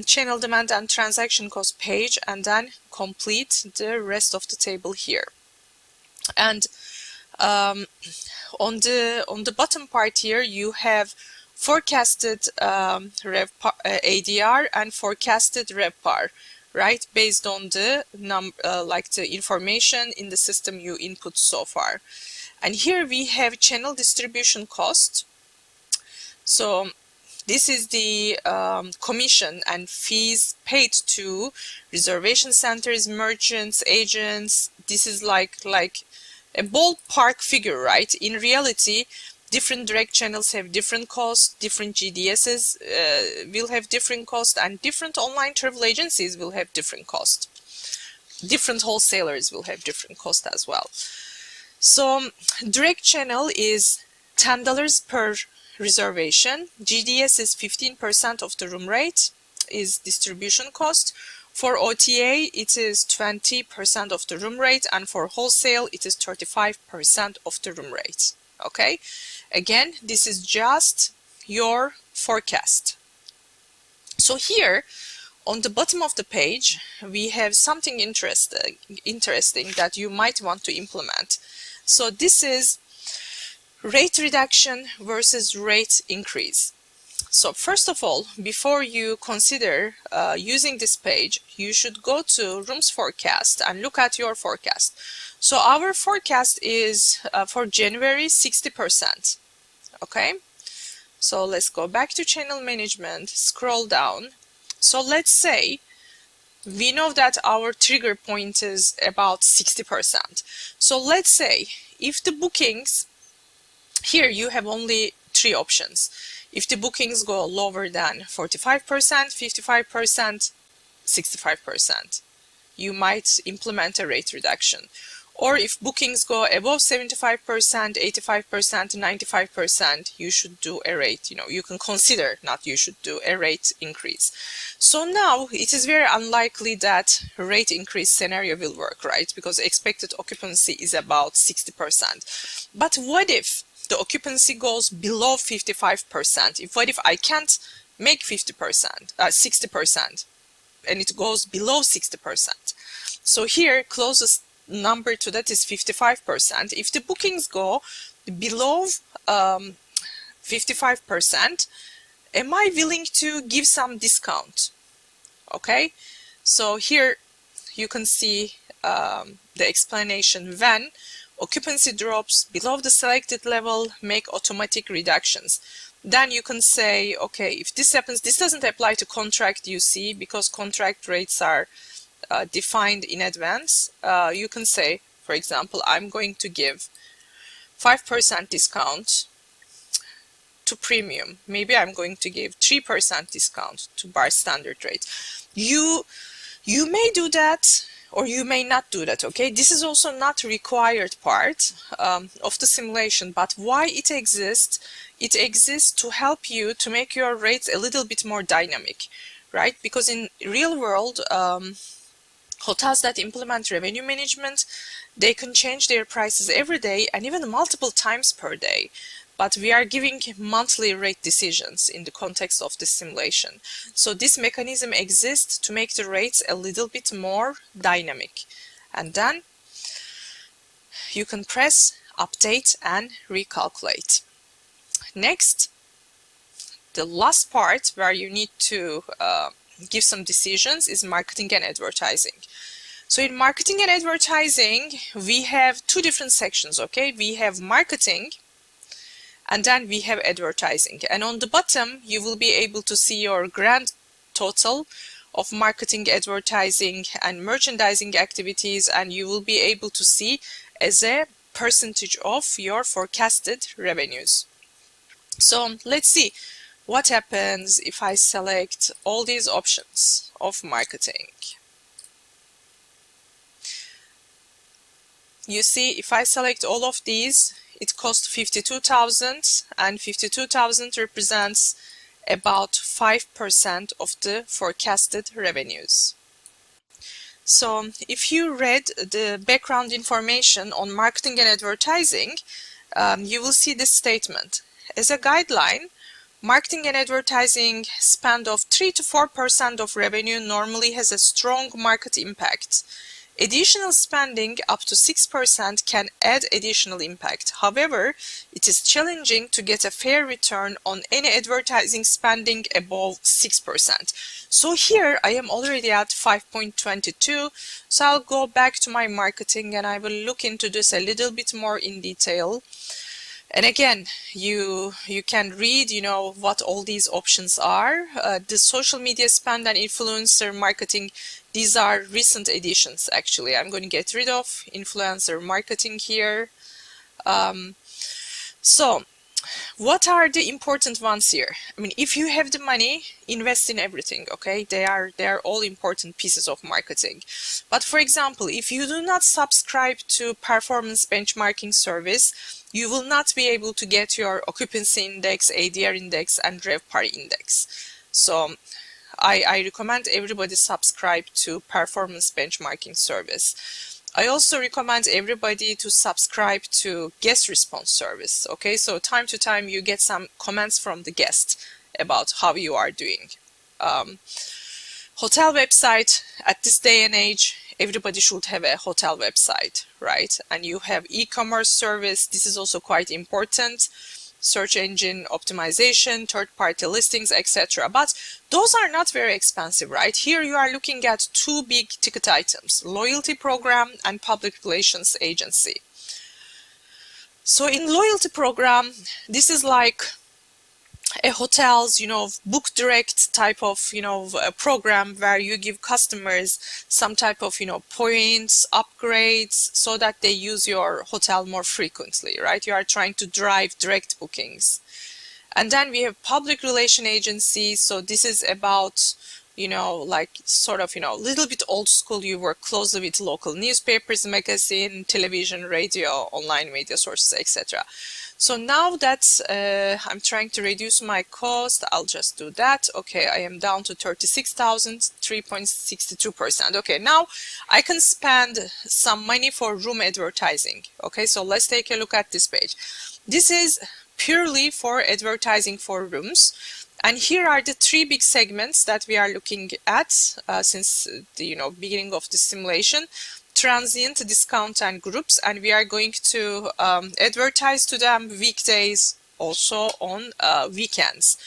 channel demand and transaction cost page and then complete the rest of the table here. And on the bottom part here, you have forecasted ADR and forecasted RevPAR, right? Based on the the information in the system you input so far. And here we have channel distribution cost. So this is the commission and fees paid to reservation centers, merchants, agents. This is like a ballpark figure, right? In reality, different direct channels have different costs, different GDSs will have different costs, and different online travel agencies will have different costs. Different wholesalers will have different costs as well. So direct channel is $10 per reservation. GDS is 15% of the room rate, is distribution cost. For OTA, it is 20% of the room rate, and for wholesale, it is 35% of the room rate. Okay, again, this is just your forecast. So here, on the bottom of the page, we have something interesting that you might want to implement. So this is rate reduction versus rate increase. So first of all, before you consider using this page, you should go to rooms forecast and look at your forecast. So our forecast is for January 60%. Okay, so let's go back to channel management, scroll down. So let's say we know that our trigger point is about 60%. So let's say if the bookings, here you have only 3 options. If the bookings go lower than 45%, 55%, 65%, you might implement a rate reduction. Or if bookings go above 75%, 85%, 95%, you should do a rate, you can consider, not you should do a rate increase. So now it is very unlikely that rate increase scenario will work, right? Because expected occupancy is about 60%. But what if the occupancy goes below 55%? What if I can't make 60%, and it goes below 60%? So here, closest number to that is 55%. If the bookings go below 55%, am I willing to give some discount? Okay, so here you can see the explanation. When occupancy drops below the selected level, make automatic reductions. Then you can say, okay, if this happens, this doesn't apply to contract, you see, because contract rates are defined in advance. You can say, for example, I'm going to give 5% discount to premium. Maybe I'm going to give 3% discount to bar standard rate. You may do that, or you may not do that, okay? This is also not required part of the simulation, but why it exists? It exists to help you to make your rates a little bit more dynamic, right? Because in real world, hotels that implement revenue management, they can change their prices every day and even multiple times per day. But we are giving monthly rate decisions in the context of this simulation. So this mechanism exists to make the rates a little bit more dynamic. And then you can press update and recalculate. Next, the last part where you need to give some decisions is marketing and advertising. So in marketing and advertising, we have 2 different sections, okay? We have marketing, and then we have advertising. And on the bottom, you will be able to see your grand total of marketing, advertising, and merchandising activities, and you will be able to see as a percentage of your forecasted revenues. So let's see what happens if I select all these options of marketing. You see, if I select all of these, it costs 52,000, and 52,000 represents about 5% of the forecasted revenues. So if you read the background information on marketing and advertising, you will see this statement. As a guideline, marketing and advertising spend of 3 to 4% of revenue normally has a strong market impact. Additional spending up to 6% can add additional impact. However, it is challenging to get a fair return on any advertising spending above 6%. So here I am already at 5.22. So I'll go back to my marketing and I will look into this a little bit more in detail. And again, you can read, what all these options are. The social media spend and influencer marketing, these are recent additions, actually. I'm going to get rid of influencer marketing here. So what are the important ones here? I mean, if you have the money, invest in everything, okay? They are all important pieces of marketing. But for example, if you do not subscribe to performance benchmarking service, you will not be able to get your occupancy index, ADR index, and RevPAR index. So I recommend everybody subscribe to performance benchmarking service. I also recommend everybody to subscribe to guest response service. Okay, so time to time you get some comments from the guest about how you are doing. Hotel website, at this day and age, everybody should have a hotel website, right? And you have e-commerce service. This is also quite important. Search engine optimization, third-party listings, etc. But those are not very expensive, right? Here you are looking at two big ticket items, loyalty program and public relations agency. So in loyalty program, this is like a hotel's, book direct type of, a program where you give customers some type of, points, upgrades, so that they use your hotel more frequently, right? You are trying to drive direct bookings. And then we have public relation agencies. So this is about, like sort of, little bit old school. You work closely with local newspapers, magazine, television, radio, online media sources, etc. So now that I'm trying to reduce my cost, I'll just do that. Okay, I am down to 36,000, 3.62%. Okay, now I can spend some money for room advertising. Okay, so let's take a look at this page. This is purely for advertising for rooms. And here are the three big segments that we are looking at since the beginning of the simulation. Transient, discount, and groups, and we are going to advertise to them weekdays, also on weekends.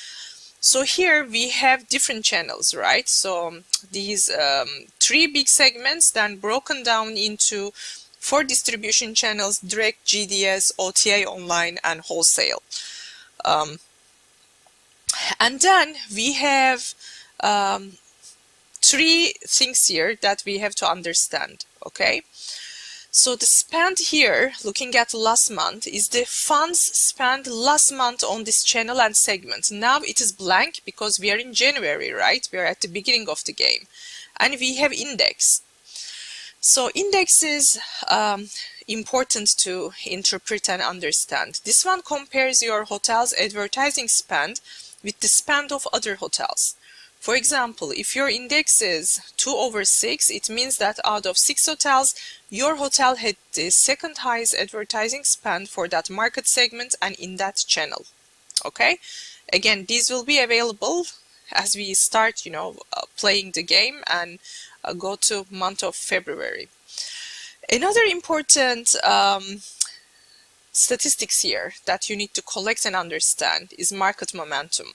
So here we have different channels, right? So these three big segments then broken down into 4 distribution channels: direct, GDS, OTA, online, and wholesale. And then we have 3 things here that we have to understand. Okay, so the spend here, looking at last month, is the funds spent last month on this channel and segment. Now it is blank because we are in January, right? We are at the beginning of the game. And we have index. So index is important to interpret and understand. This one compares your hotel's advertising spend with the spend of other hotels. For example, if your index is 2/6, it means that out of 6 hotels, your hotel had the second highest advertising spend for that market segment and in that channel. Okay, again, these will be available as we start, playing the game and go to month of February. Another important statistics here that you need to collect and understand is market momentum.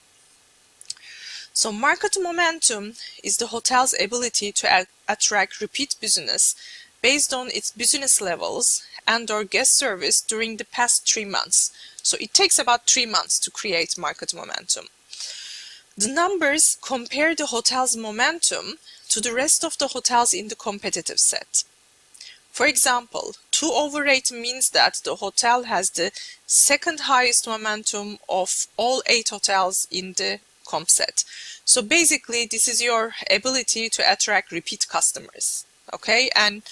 So market momentum is the hotel's ability to attract repeat business based on its business levels and/or guest service during the past 3 months. So it takes about 3 months to create market momentum. The numbers compare the hotel's momentum to the rest of the hotels in the competitive set. For example, 2/8 means that the hotel has the second highest momentum of all 8 hotels in the comp set. So basically, this is your ability to attract repeat customers. Okay, and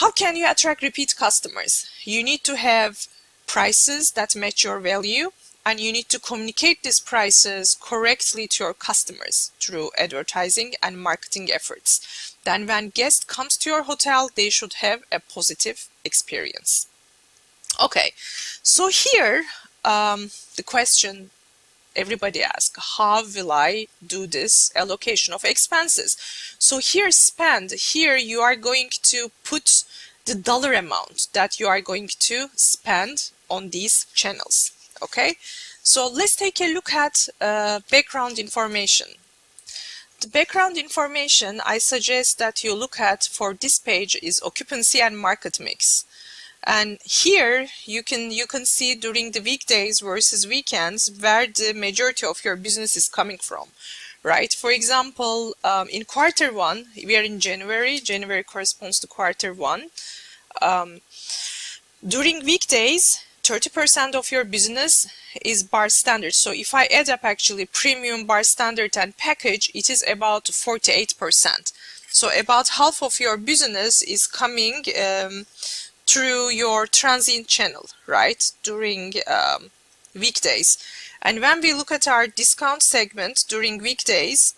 how can you attract repeat customers? You need to have prices that match your value, and you need to communicate these prices correctly to your customers through advertising and marketing efforts. Then when guest comes to your hotel, they should have a positive experience. Okay, so here the question everybody asks, how will I do this allocation of expenses? So here spend, here you are going to put the dollar amount that you are going to spend on these channels. Okay, so let's take a look at background information. The background information I suggest that you look at for this page is occupancy and market mix. And here you can see during the weekdays versus weekends where the majority of your business is coming from, right? For example, in Q1, we are in January. January corresponds to Q1. During weekdays, 30% of your business is bar standard. So if I add up actually premium, bar standard and package, it is about 48%. So about half of your business is coming through your transient channel, right, during weekdays. And when we look at our discount segment during weekdays,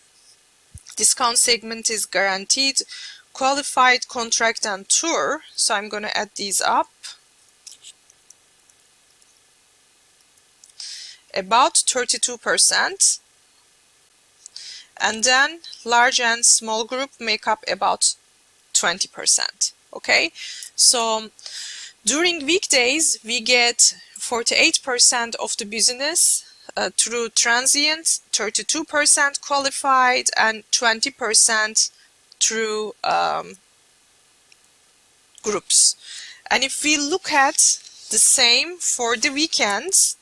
discount segment is guaranteed, qualified, contract and tour. So I'm going to add these up. About 32%. And then large and small group make up about 20%. Okay, so during weekdays we get 48% of the business through transient, 32% qualified, and 20% through groups. And if we look at the same for the weekends,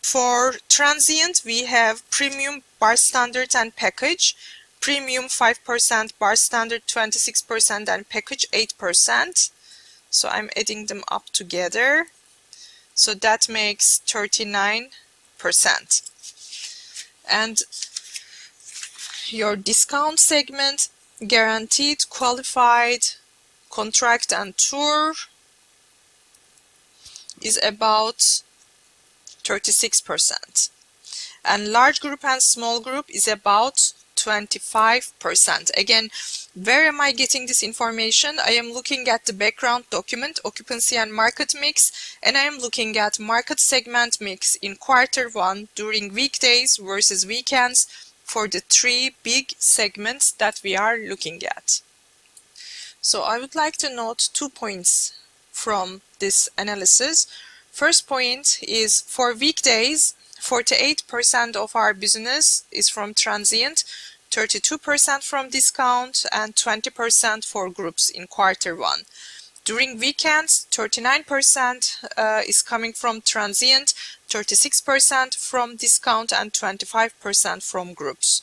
for transient we have premium, bar standard and package. Premium 5%, bar standard 26% and package 8%. So I'm adding them up together. So that makes 39%. And your discount segment, guaranteed, qualified, contract and tour is about 36%. And large group and small group is about 25%. Again, where am I getting this information? I am looking at the background document, occupancy and market mix, and I am looking at market segment mix in Q1 during weekdays versus weekends for the 3 big segments that we are looking at. So I would like to note 2 points from this analysis. First point is for weekdays, 48% of our business is from transient, 32% from discount, and 20% for groups in Q1. During weekends, 39% is coming from transient, 36% from discount, and 25% from groups.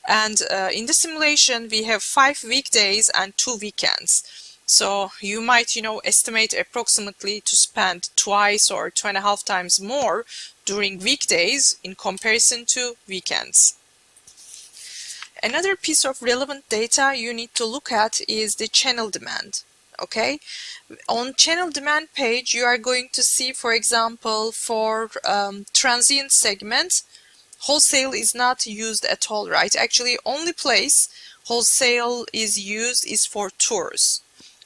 And in the simulation, we have 5 weekdays and 2 weekends. So you might, estimate approximately to spend twice or 2.5 times more during weekdays in comparison to weekends. Another piece of relevant data you need to look at is the channel demand. Okay, on channel demand page, you are going to see, for example, for transient segment, wholesale is not used at all, right? Actually, only place wholesale is used is for tours,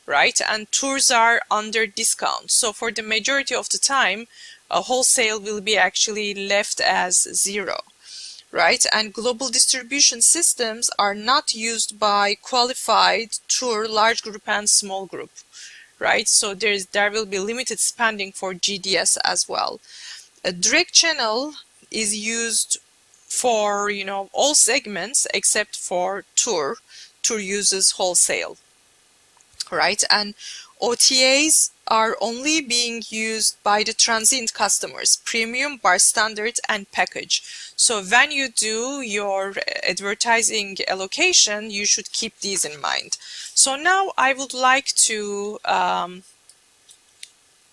right? And tours are under discount. So for the majority of the time, a wholesale will be actually left as 0, right? And global distribution systems are not used by qualified tour, large group and small group, right? So there will be limited spending for GDS as well. A direct channel is used for, all segments except for tour. Tour uses wholesale, right? And OTAs are only being used by the transient customers, premium, bar standard, and package. So when you do your advertising allocation, you should keep these in mind. So now I would like to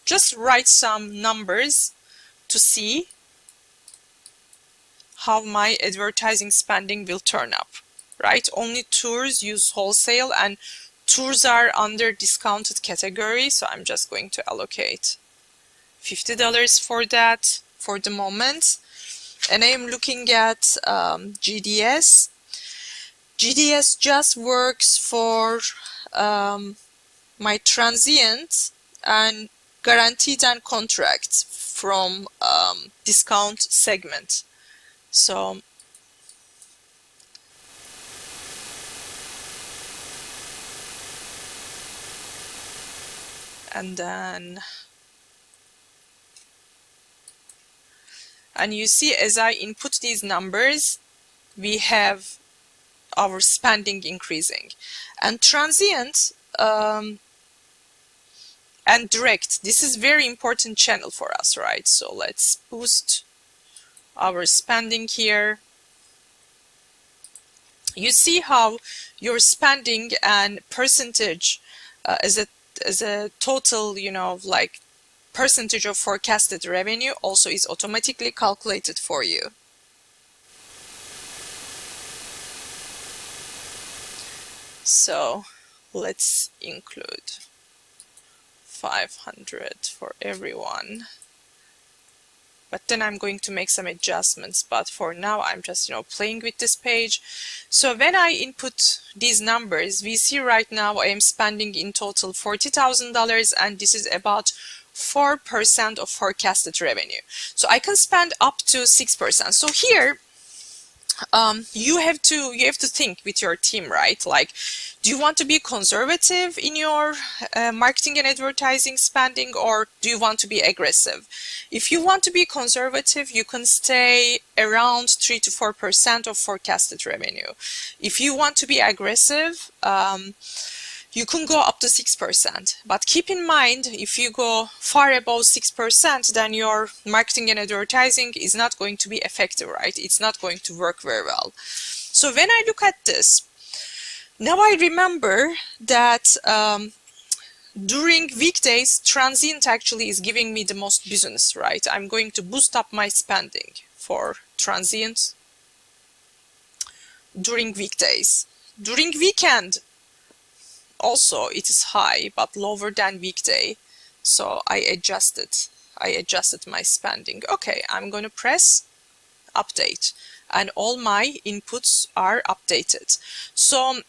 just write some numbers to see how my advertising spending will turn up, right? Only tours use wholesale and tours are under discounted category, so I'm just going to allocate $50 for that for the moment. And I am looking at GDS. GDS just works for my transient and guaranteed and contract from discount segment. So and you see, as I input these numbers, we have our spending increasing. And transient and direct, this is very important channel for us, right? So let's boost our spending here. You see how your spending and percentage as a total, like percentage of forecasted revenue also is automatically calculated for you. So let's include 500 for everyone. But then I'm going to make some adjustments, but for now I'm just playing with this page. So when I input these numbers, we see right now I am spending in total $40,000, and this is about 4% of forecasted revenue. So I can spend up to 6%. So here you have to think with your team, right? Like, do you want to be conservative in your marketing and advertising spending, or do you want to be aggressive? If you want to be conservative, you can stay around 3 to 4% of forecasted revenue. If you want to be aggressive, you can go up to 6%. But keep in mind, if you go far above 6%, then your marketing and advertising is not going to be effective, right? It's not going to work very well. So when I look at this, now I remember that during weekdays, transient actually is giving me the most business, right? I'm going to boost up my spending for transient during weekdays. During weekend, also it is high, but lower than weekday. So I adjusted my spending. Okay, I'm going to press update, and all my inputs are updated. So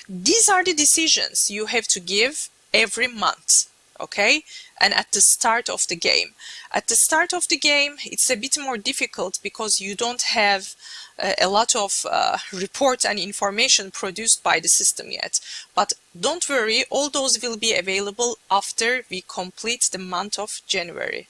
these are the decisions you have to give every month, okay? And at the start of the game. At the start of the game, it's a bit more difficult because you don't have a lot of reports and information produced by the system yet. But don't worry, all those will be available after we complete the month of January.